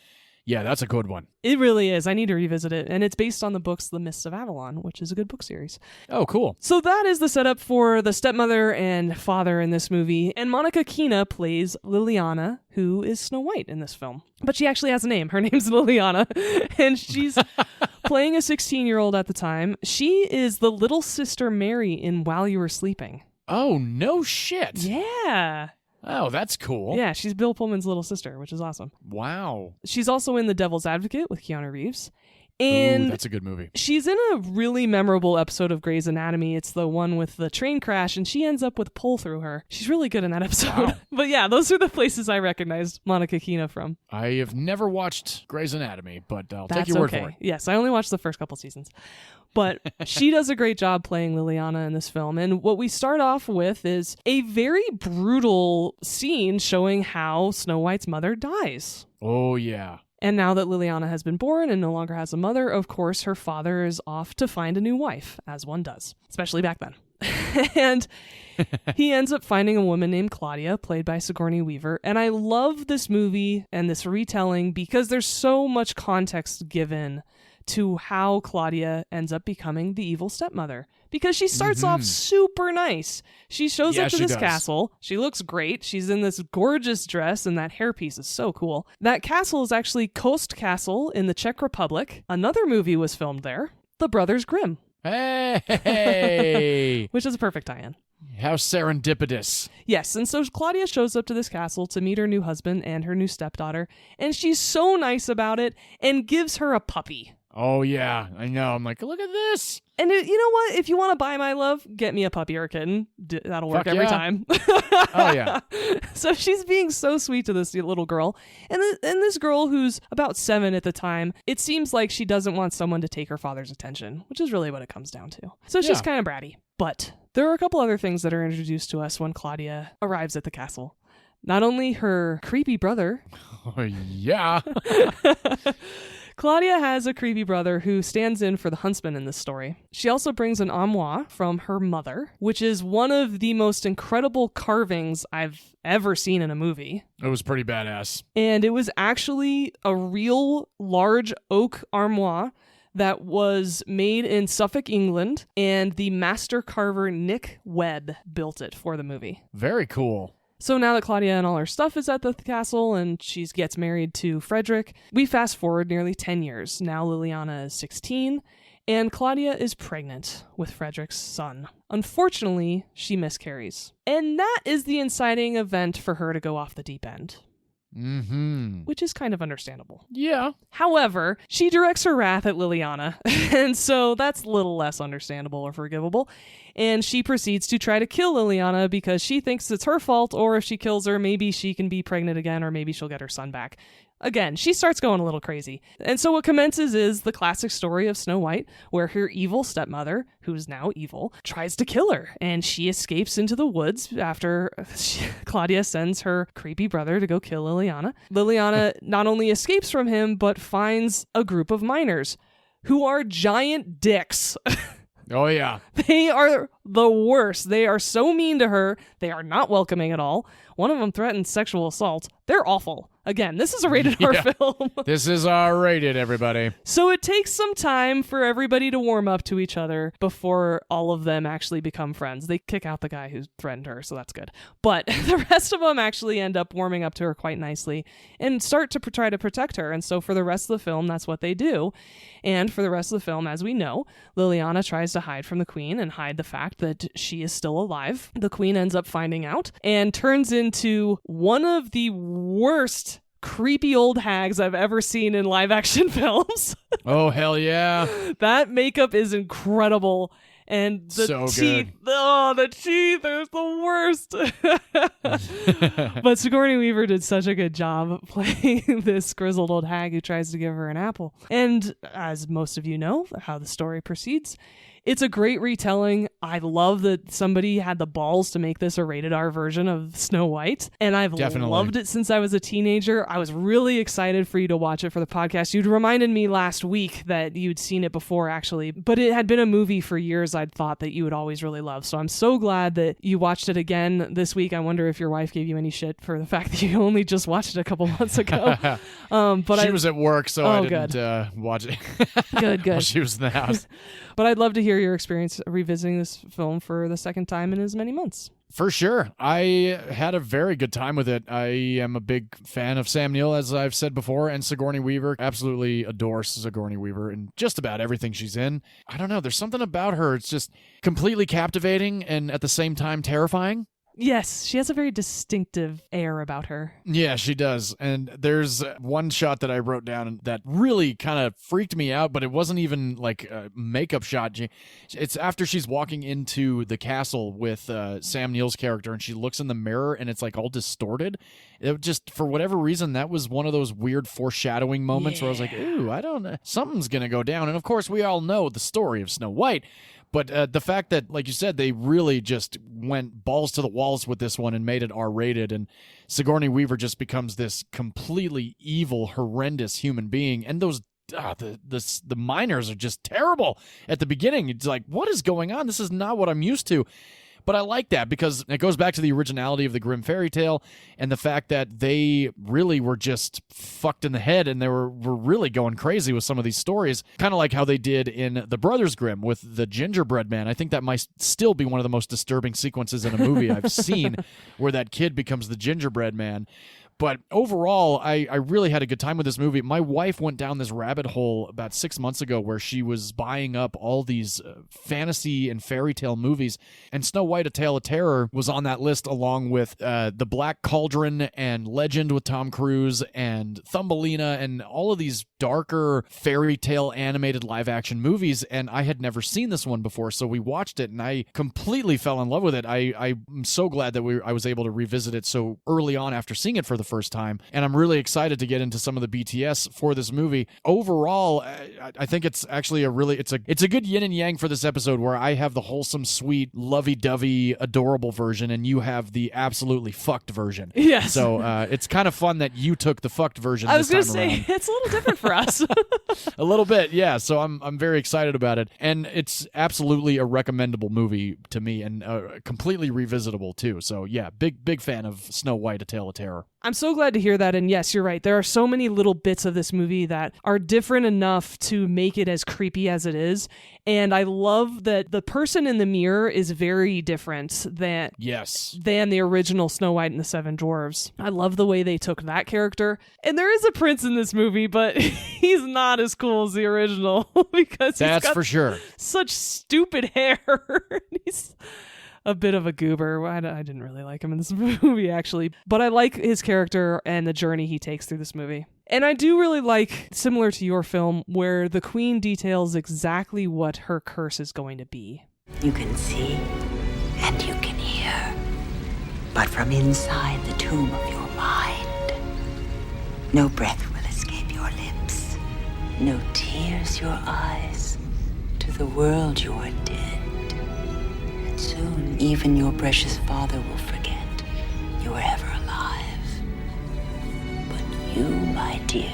Yeah, that's a good one. It really is. I need to revisit it. And it's based on the books The Mists of Avalon, which is a good book series. Oh, cool. So that is the setup for the stepmother and father in this movie. And Monica Keena plays Liliana, who is Snow White in this film. But she actually has a name. Her name's Liliana. And she's playing a 16-year-old at the time. She is the little sister Mary in While You Were Sleeping. Oh, no shit. Yeah. Oh, that's cool. Yeah, she's Bill Pullman's little sister, which is awesome. Wow. She's also in The Devil's Advocate with Keanu Reeves. And that's a good movie. She's in a really memorable episode of Grey's Anatomy. It's the one with the train crash, and she ends up with pull through her. She's really good in that episode. Wow. But yeah, those are the places I recognized Monica Keena from. I have never watched Grey's Anatomy, but I'll take your word for it. Yes, I only watched the first couple seasons. But she does a great job playing Liliana in this film. And what we start off with is a very brutal scene showing how Snow White's mother dies. Oh, yeah. And now that Liliana has been born and no longer has a mother, of course, her father is off to find a new wife, as one does, especially back then. And he ends up finding a woman named Claudia, played by Sigourney Weaver. And I love this movie and this retelling because there's so much context given to how Claudia ends up becoming the evil stepmother. Because she starts off super nice. She shows up to this castle. She looks great. She's in this gorgeous dress, and that hairpiece is so cool. That castle is actually Kost Castle in the Czech Republic. Another movie was filmed there, The Brothers Grimm. Hey! Which is a perfect tie-in. How serendipitous. Yes, and so Claudia shows up to this castle to meet her new husband and her new stepdaughter, and she's so nice about it and gives her a puppy. Oh, yeah, I know. I'm like, look at this. And you know what? If you want to buy my love, get me a puppy or a kitten. That'll work every time. Oh, yeah. So she's being so sweet to this little girl. And this girl, who's about 7 at the time, it seems like she doesn't want someone to take her father's attention, which is really what it comes down to. So she's kind of bratty. But there are a couple other things that are introduced to us when Claudia arrives at the castle. Not only her creepy brother. Oh, yeah. Claudia has a creepy brother who stands in for the huntsman in this story. She also brings an armoire from her mother, which is one of the most incredible carvings I've ever seen in a movie. It was pretty badass. And it was actually a real large oak armoire that was made in Suffolk, England, and the master carver Nick Webb built it for the movie. Very cool. So now that Claudia and all her stuff is at the castle and she gets married to Frederick, we fast forward nearly 10 years. Now Liliana is 16 and Claudia is pregnant with Frederick's son. Unfortunately, she miscarries. And that is the inciting event for her to go off the deep end. Mm-hmm. Which is kind of understandable. Yeah. However, she directs her wrath at Liliana, and so that's a little less understandable or forgivable. And she proceeds to try to kill Liliana because she thinks it's her fault, or if she kills her, maybe she can be pregnant again, or maybe she'll get her son back. Again, she starts going a little crazy. And so what commences is the classic story of Snow White, where her evil stepmother, who's now evil, tries to kill her. And she escapes into the woods after Claudia sends her creepy brother to go kill Liliana. Liliana not only escapes from him, but finds a group of miners who are giant dicks. Oh, yeah. They are the worst. They are so mean to her. They are not welcoming at all. One of them threatened sexual assault. They're awful. Again, this is a rated R film. This is R-rated, everybody. So it takes some time for everybody to warm up to each other before all of them actually become friends. They kick out the guy who threatened her, so that's good. But the rest of them actually end up warming up to her quite nicely and start to try to protect her. And so for the rest of the film, that's what they do. And for the rest of the film, as we know, Liliana tries to hide from the queen and hide the fact that she is still alive. The queen ends up finding out and turns into one of the worst creepy old hags I've ever seen in live action films. Oh, hell yeah. That makeup is incredible. And the so teeth, good. oh, the teeth are the worst. But Sigourney Weaver did such a good job playing this grizzled old hag who tries to give her an apple. And as most of you know, how the story proceeds, it's a great retelling. I love that somebody had the balls to make this a rated R version of Snow White. And I've loved it since I was a teenager. I was really excited for you to watch it for the podcast. You'd reminded me last week that you'd seen it before, actually. But it had been a movie for years I'd thought that you would always really love. So I'm so glad that you watched it again this week. I wonder if your wife gave you any shit for the fact that you only just watched it a couple months ago. But she was at work, so I didn't watch it. Good. While she was in the house. But I'd love to hear your experience revisiting this film for the second time in as many months. For sure. I had a very good time with it. I am a big fan of Sam Neill, as I've said before, and Sigourney Weaver. Absolutely adore Sigourney Weaver in just about everything she's in. I don't know. There's something about her. It's just completely captivating and at the same time terrifying. Yes, she has a very distinctive air about her. Yeah, she does. And there's one shot that I wrote down that really kind of freaked me out, but it wasn't even like a makeup shot. It's after she's walking into the castle with Sam Neill's character, and she looks in the mirror, and it's like all distorted. It just, for whatever reason, that was one of those weird foreshadowing moments where I was like, ooh, I don't know. Something's going to go down. And of course, we all know the story of Snow White. But the fact that, like you said, they really just went balls to the walls with this one and made it R-rated, and Sigourney Weaver just becomes this completely evil, horrendous human being. And those the miners are just terrible at the beginning. It's like, what is going on? This is not what I'm used to. But I like that because it goes back to the originality of the Grimm fairy tale and the fact that they really were just fucked in the head and they were really going crazy with some of these stories, kind of like how they did in The Brothers Grimm with the gingerbread man. I think that might still be one of the most disturbing sequences in a movie I've seen where that kid becomes the gingerbread man. But overall, I really had a good time with this movie. My wife went down this rabbit hole about 6 months ago where she was buying up all these fantasy and fairy tale movies, and Snow White, A Tale of Terror was on that list along with The Black Cauldron and Legend with Tom Cruise and Thumbelina and all of these darker fairy tale animated live action movies, and I had never seen this one before, so we watched it and I completely fell in love with it. I'm so glad that I was able to revisit it so early on after seeing it for the first time, and I'm really excited to get into some of the BTS for this movie. Overall, I think it's actually it's a good yin and yang for this episode, where I have the wholesome, sweet, lovey-dovey, adorable version, and you have the absolutely fucked version. Yes. So it's kind of fun that you took the fucked version. I was going to say it's a little different for us. A little bit, yeah. So I'm very excited about it, and it's absolutely a recommendable movie to me, and completely revisitable too. So yeah, big fan of Snow White: A Tale of Terror. I'm so glad to hear that, and yes, you're right. There are so many little bits of this movie that are different enough to make it as creepy as it is, and I love that the person in the mirror is very different than the original Snow White and the Seven Dwarves. I love the way they took that character, and there is a prince in this movie, but he's not as cool as the original because that's he's got for sure such stupid hair. He's a bit of a goober. I didn't really like him in this movie, actually. But I like his character and the journey he takes through this movie. And I do really like, similar to your film, where the queen details exactly what her curse is going to be. You can see and you can hear, but from inside the tomb of your mind, no breath will escape your lips, no tears your eyes. To the world you are dead. Soon, even your precious father will forget you were ever alive. But you, my dear,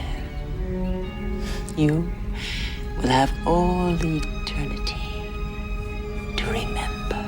you will have all eternity to remember.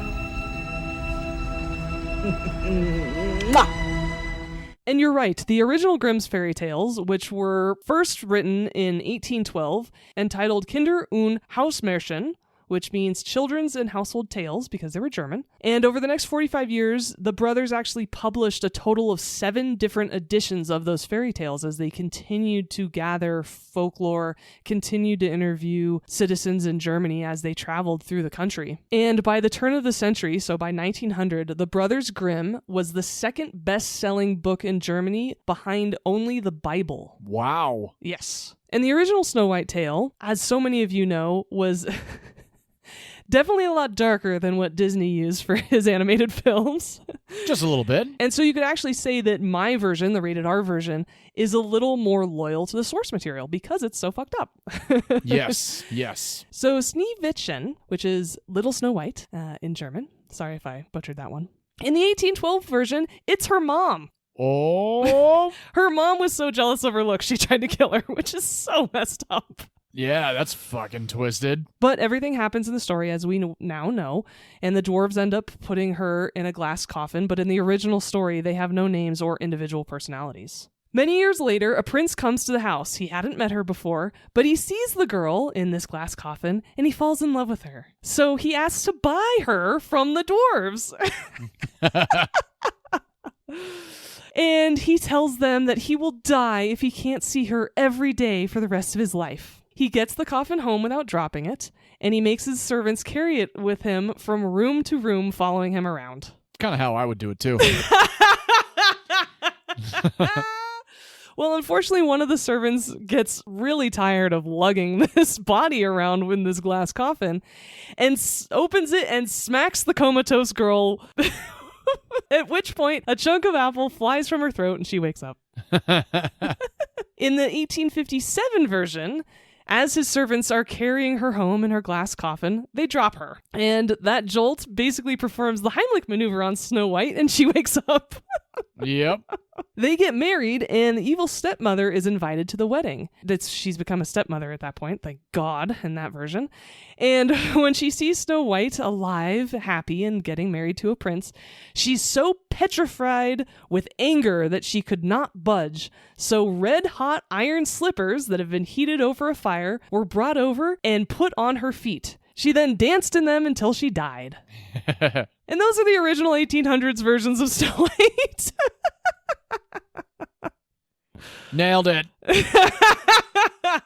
And you're right, the original Grimm's fairy tales, which were first written in 1812, entitled Kinder- und Hausmärchen, which means children's and household tales, because they were German. And over the next 45 years, the brothers actually published a total of 7 different editions of those fairy tales as they continued to gather folklore, continued to interview citizens in Germany as they traveled through the country. And by the turn of the century, so by 1900, the Brothers Grimm was the second best-selling book in Germany, behind only the Bible. Wow. Yes. And the original Snow White tale, as so many of you know, was definitely a lot darker than what Disney used for his animated films. Just a little bit. And so you could actually say that my version, the rated R version, is a little more loyal to the source material because it's so fucked up. Yes. So Schneewittchen, which is Little Snow White in German. Sorry if I butchered that one. In the 1812 version, it's her mom. Oh. Her mom was so jealous of her looks, she tried to kill her, which is so messed up. Yeah, that's fucking twisted. But everything happens in the story as we now know, and the dwarves end up putting her in a glass coffin, but in the original story, they have no names or individual personalities. Many years later, a prince comes to the house. He hadn't met her before, but he sees the girl in this glass coffin, and he falls in love with her. So he asks to buy her from the dwarves. And he tells them that he will die if he can't see her every day for the rest of his life. He gets the coffin home without dropping it, and he makes his servants carry it with him from room to room, following him around. Kind of how I would do it, too. Well, unfortunately, one of the servants gets really tired of lugging this body around in this glass coffin and opens it and smacks the comatose girl, at which point a chunk of apple flies from her throat and she wakes up. In the 1857 version, as his servants are carrying her home in her glass coffin, they drop her. And that jolt basically performs the Heimlich maneuver on Snow White, and she wakes up. Yep. They get married, and the evil stepmother is invited to the wedding. She's become a stepmother at that point, thank God, in that version. And when she sees Snow White alive, happy, and getting married to a prince, she's so petrified with anger that she could not budge. So red-hot iron slippers that have been heated over a fire were brought over and put on her feet. She then danced in them until she died. And those are the original 1800s versions of Snow White. Nailed it.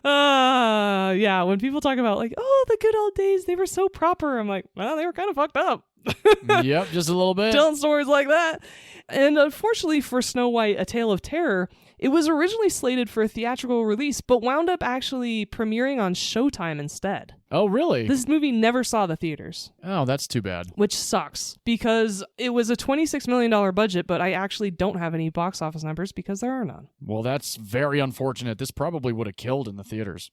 Yeah, when people talk about like, oh, the good old days, they were so proper. I'm like, well, they were kind of fucked up. Yep, just a little bit. Telling stories like that. And unfortunately for Snow White, A Tale of Terror, it was originally slated for a theatrical release, but wound up actually premiering on Showtime instead. Oh, really? This movie never saw the theaters. Oh, that's too bad. Which sucks, because it was a $26 million budget, but I actually don't have any box office numbers because there are none. Well, that's very unfortunate. This probably would have killed in the theaters.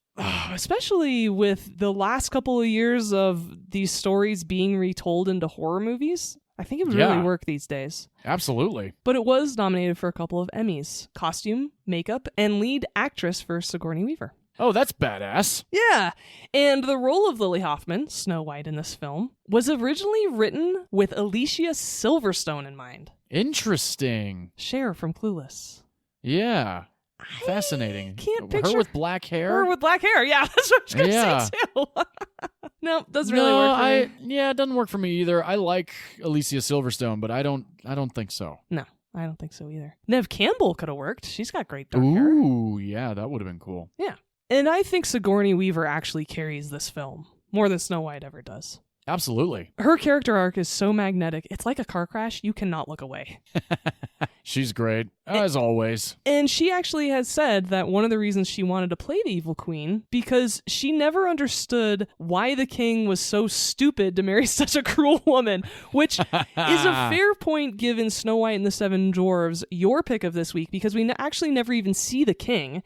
Especially with the last couple of years of these stories being retold into horror movies. I think it would really work these days. Absolutely. But it was nominated for a couple of Emmys: costume, makeup, and lead actress for Sigourney Weaver. Oh, that's badass. Yeah. And the role of Lily Hoffman, Snow White in this film, was originally written with Alicia Silverstone in mind. Interesting. Cher from Clueless. Yeah. Fascinating. Can't picture her with black hair. Her with black hair. Yeah, that's what I was going to say too. No, doesn't really work for me. Yeah, it doesn't work for me either. I like Alicia Silverstone, but I don't think so. No, I don't think so either. Neve Campbell could have worked. She's got great dark hair. Ooh, yeah, that would have been cool. Yeah. And I think Sigourney Weaver actually carries this film more than Snow White ever does. Absolutely. Her character arc is so magnetic. It's like a car crash. You cannot look away. She's great, as always. And she actually has said that one of the reasons she wanted to play the evil queen, because she never understood why the king was so stupid to marry such a cruel woman, which is a fair point given Snow White and the Seven Dwarves, your pick of this week, because we actually never even see the king.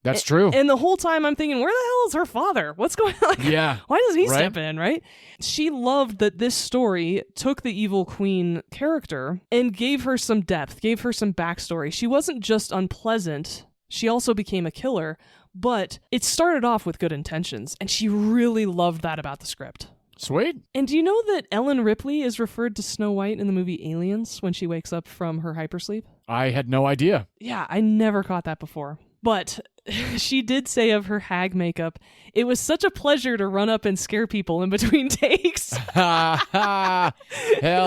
That's true. And the whole time I'm thinking, where the hell is her father? What's going on? Yeah. Why doesn't he step in, right? She loved that this story took the evil queen character and gave her some depth, gave her some backstory. She wasn't just unpleasant. She also became a killer, but it started off with good intentions, and she really loved that about the script. Sweet. And do you know that Ellen Ripley is referred to Snow White in the movie Aliens when she wakes up from her hypersleep? I had no idea. Yeah, I never caught that before. But she did say of her hag makeup, it was such a pleasure to run up and scare people in between takes. Hell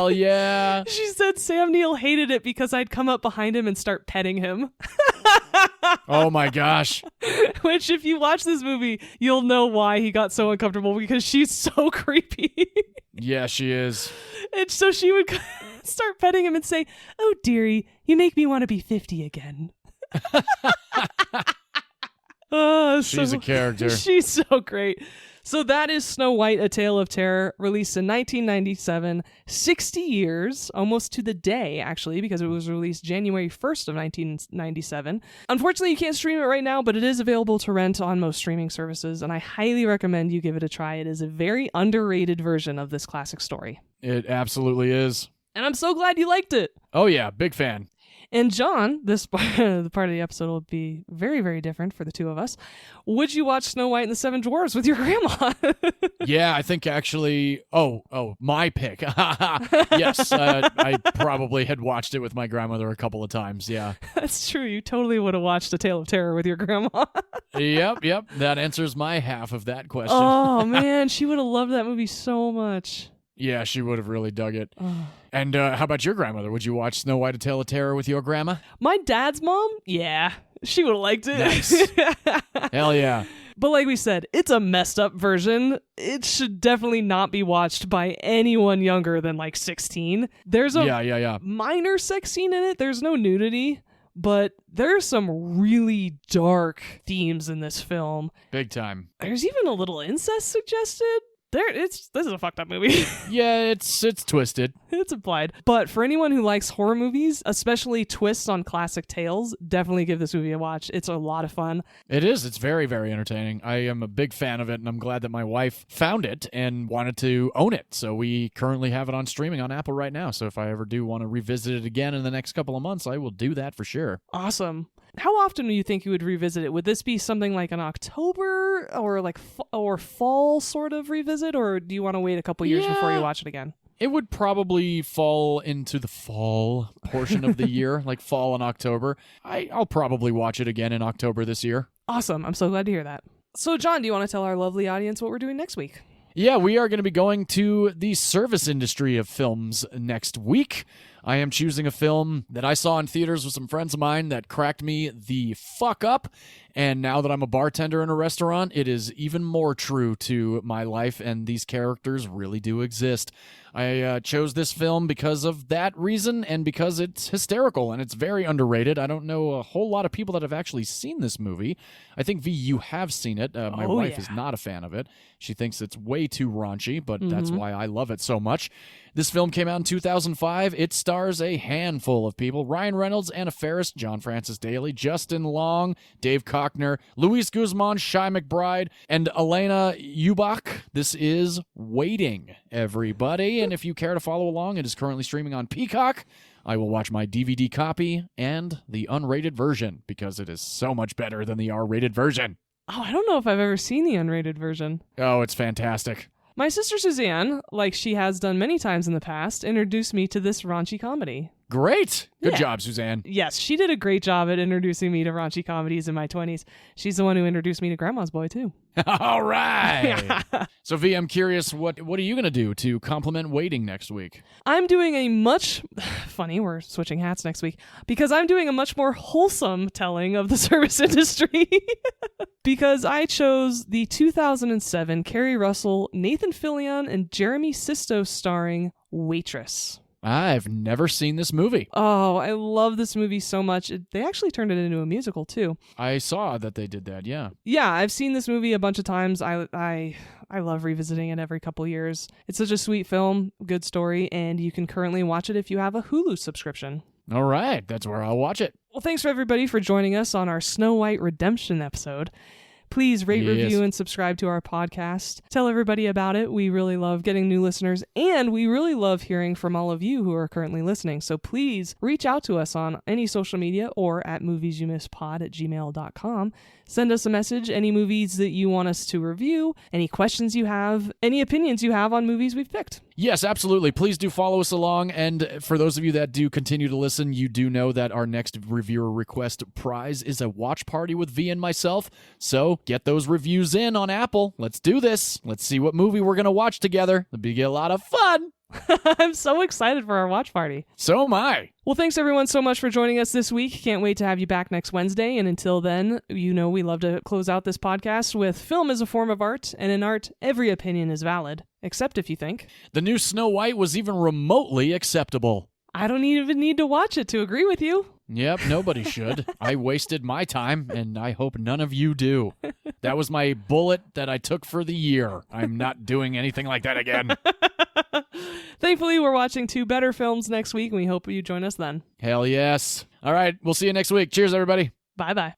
yeah. She said Sam Neill hated it because I'd come up behind him and start petting him. Oh my gosh. Which, if you watch this movie, you'll know why he got so uncomfortable, because she's so creepy. Yeah, she is. And so she would start petting him and say, "Oh, dearie, you make me want to be 50 again." She's a character. She's so great. So that is Snow White, A Tale of Terror, released in 1997, 60 years, almost to the day, actually, because it was released January 1st of 1997. Unfortunately, you can't stream it right now, but it is available to rent on most streaming services, and I highly recommend you give it a try. It is a very underrated version of this classic story. It absolutely is. And I'm so glad you liked it. Oh yeah, big fan. And John, this the part of the episode will be very, very different for the two of us. Would you watch Snow White and the Seven Dwarves with your grandma? Yeah, I think actually. Oh, my pick. Yes, I probably had watched it with my grandmother a couple of times. Yeah, that's true. You totally would have watched A Tale of Terror with your grandma. Yep. That answers my half of that question. Oh man, she would have loved that movie so much. Yeah, she would have really dug it. And how about your grandmother? Would you watch Snow White, A Tale of Terror with your grandma? My dad's mom? Yeah. She would have liked it. Nice. Hell yeah. But like we said, it's a messed up version. It should definitely not be watched by anyone younger than like 16. There's a minor sex scene in it. There's no nudity. But there's some really dark themes in this film. Big time. There's even a little incest suggested. This is a fucked up movie. Yeah, it's twisted. It's implied. But for anyone who likes horror movies, especially twists on classic tales, definitely give this movie a watch. It's a lot of fun. It is. It's very, very entertaining. I am a big fan of it, and I'm glad that my wife found it and wanted to own it. So we currently have it on streaming on Apple right now. So if I ever do want to revisit it again in the next couple of months, I will do that for sure. Awesome. How often do you think you would revisit it? Would this be something like an October or like or fall sort of revisit, or do you want to wait a couple years before you watch it again? It would probably fall into the fall portion of the year, like fall and October. I'll probably watch it again in October this year. Awesome. I'm so glad to hear that. So, John, do you want to tell our lovely audience what we're doing next week? Yeah, we are going to be going to the service industry of films next week. I am choosing a film that I saw in theaters with some friends of mine that cracked me the fuck up. And now that I'm a bartender in a restaurant, it is even more true to my life, and these characters really do exist. I chose this film because of that reason and because it's hysterical and it's very underrated. I don't know a whole lot of people that have actually seen this movie. I think, V, you have seen it. My wife is not a fan of it. She thinks it's way too raunchy, but that's why I love it so much. This film came out in 2005. It stars a handful of people: Ryan Reynolds, Anna Faris, John Francis Daley, Justin Long, Dave Cockner, Luis Guzman, Shai McBride, and Elena Ubach. This is Waiting, everybody. And if you care to follow along, it is currently streaming on Peacock. I will watch my DVD copy and the unrated version because it is so much better than the R-rated version. Oh, I don't know if I've ever seen the unrated version. Oh, it's fantastic. My sister Suzanne, like she has done many times in the past, introduced me to this raunchy comedy. Great. Good job, Suzanne. Yes, she did a great job at introducing me to raunchy comedies in my 20s. She's the one who introduced me to Grandma's Boy, too. All right. So, V, I'm curious, what are you going to do to compliment Waiting next week? I'm doing a much... Funny, we're switching hats next week. Because I'm doing a much more wholesome telling of the service industry. Because I chose the 2007 Kerry Russell, Nathan Fillion, and Jeremy Sisto starring Waitress. I've never seen this movie. Oh, I love this movie so much. They actually turned it into a musical, too. I saw that they did that, yeah. Yeah, I've seen this movie a bunch of times. I love revisiting it every couple years. It's such a sweet film, good story, and you can currently watch it if you have a Hulu subscription. All right, that's where I'll watch it. Well, thanks for everybody for joining us on our Snow White Redemption episode. Please rate, review, and subscribe to our podcast. Tell everybody about it. We really love getting new listeners, and we really love hearing from all of you who are currently listening. So please reach out to us on any social media or at moviesyoumissPod@gmail.com. Send us a message, any movies that you want us to review, any questions you have, any opinions you have on movies we've picked. Yes, absolutely. Please do follow us along. And for those of you that do continue to listen, you do know that our next reviewer request prize is a watch party with V and myself. So get those reviews in on Apple. Let's do this. Let's see what movie we're going to watch together. It'll be a lot of fun. I'm so excited for our watch party. So am I. Well, thanks everyone so much for joining us this week. Can't wait to have you back next Wednesday. And until then, you know we love to close out this podcast with film is a form of art, and in art, every opinion is valid, except if you think the new Snow White was even remotely acceptable. I don't even need to watch it to agree with you. Yep, nobody should. I wasted my time, and I hope none of you do. That was my bullet that I took for the year. I'm not doing anything like that again. Thankfully, we're watching 2 better films next week, and we hope you join us then. Hell yes. All right, we'll see you next week. Cheers, everybody. Bye-bye.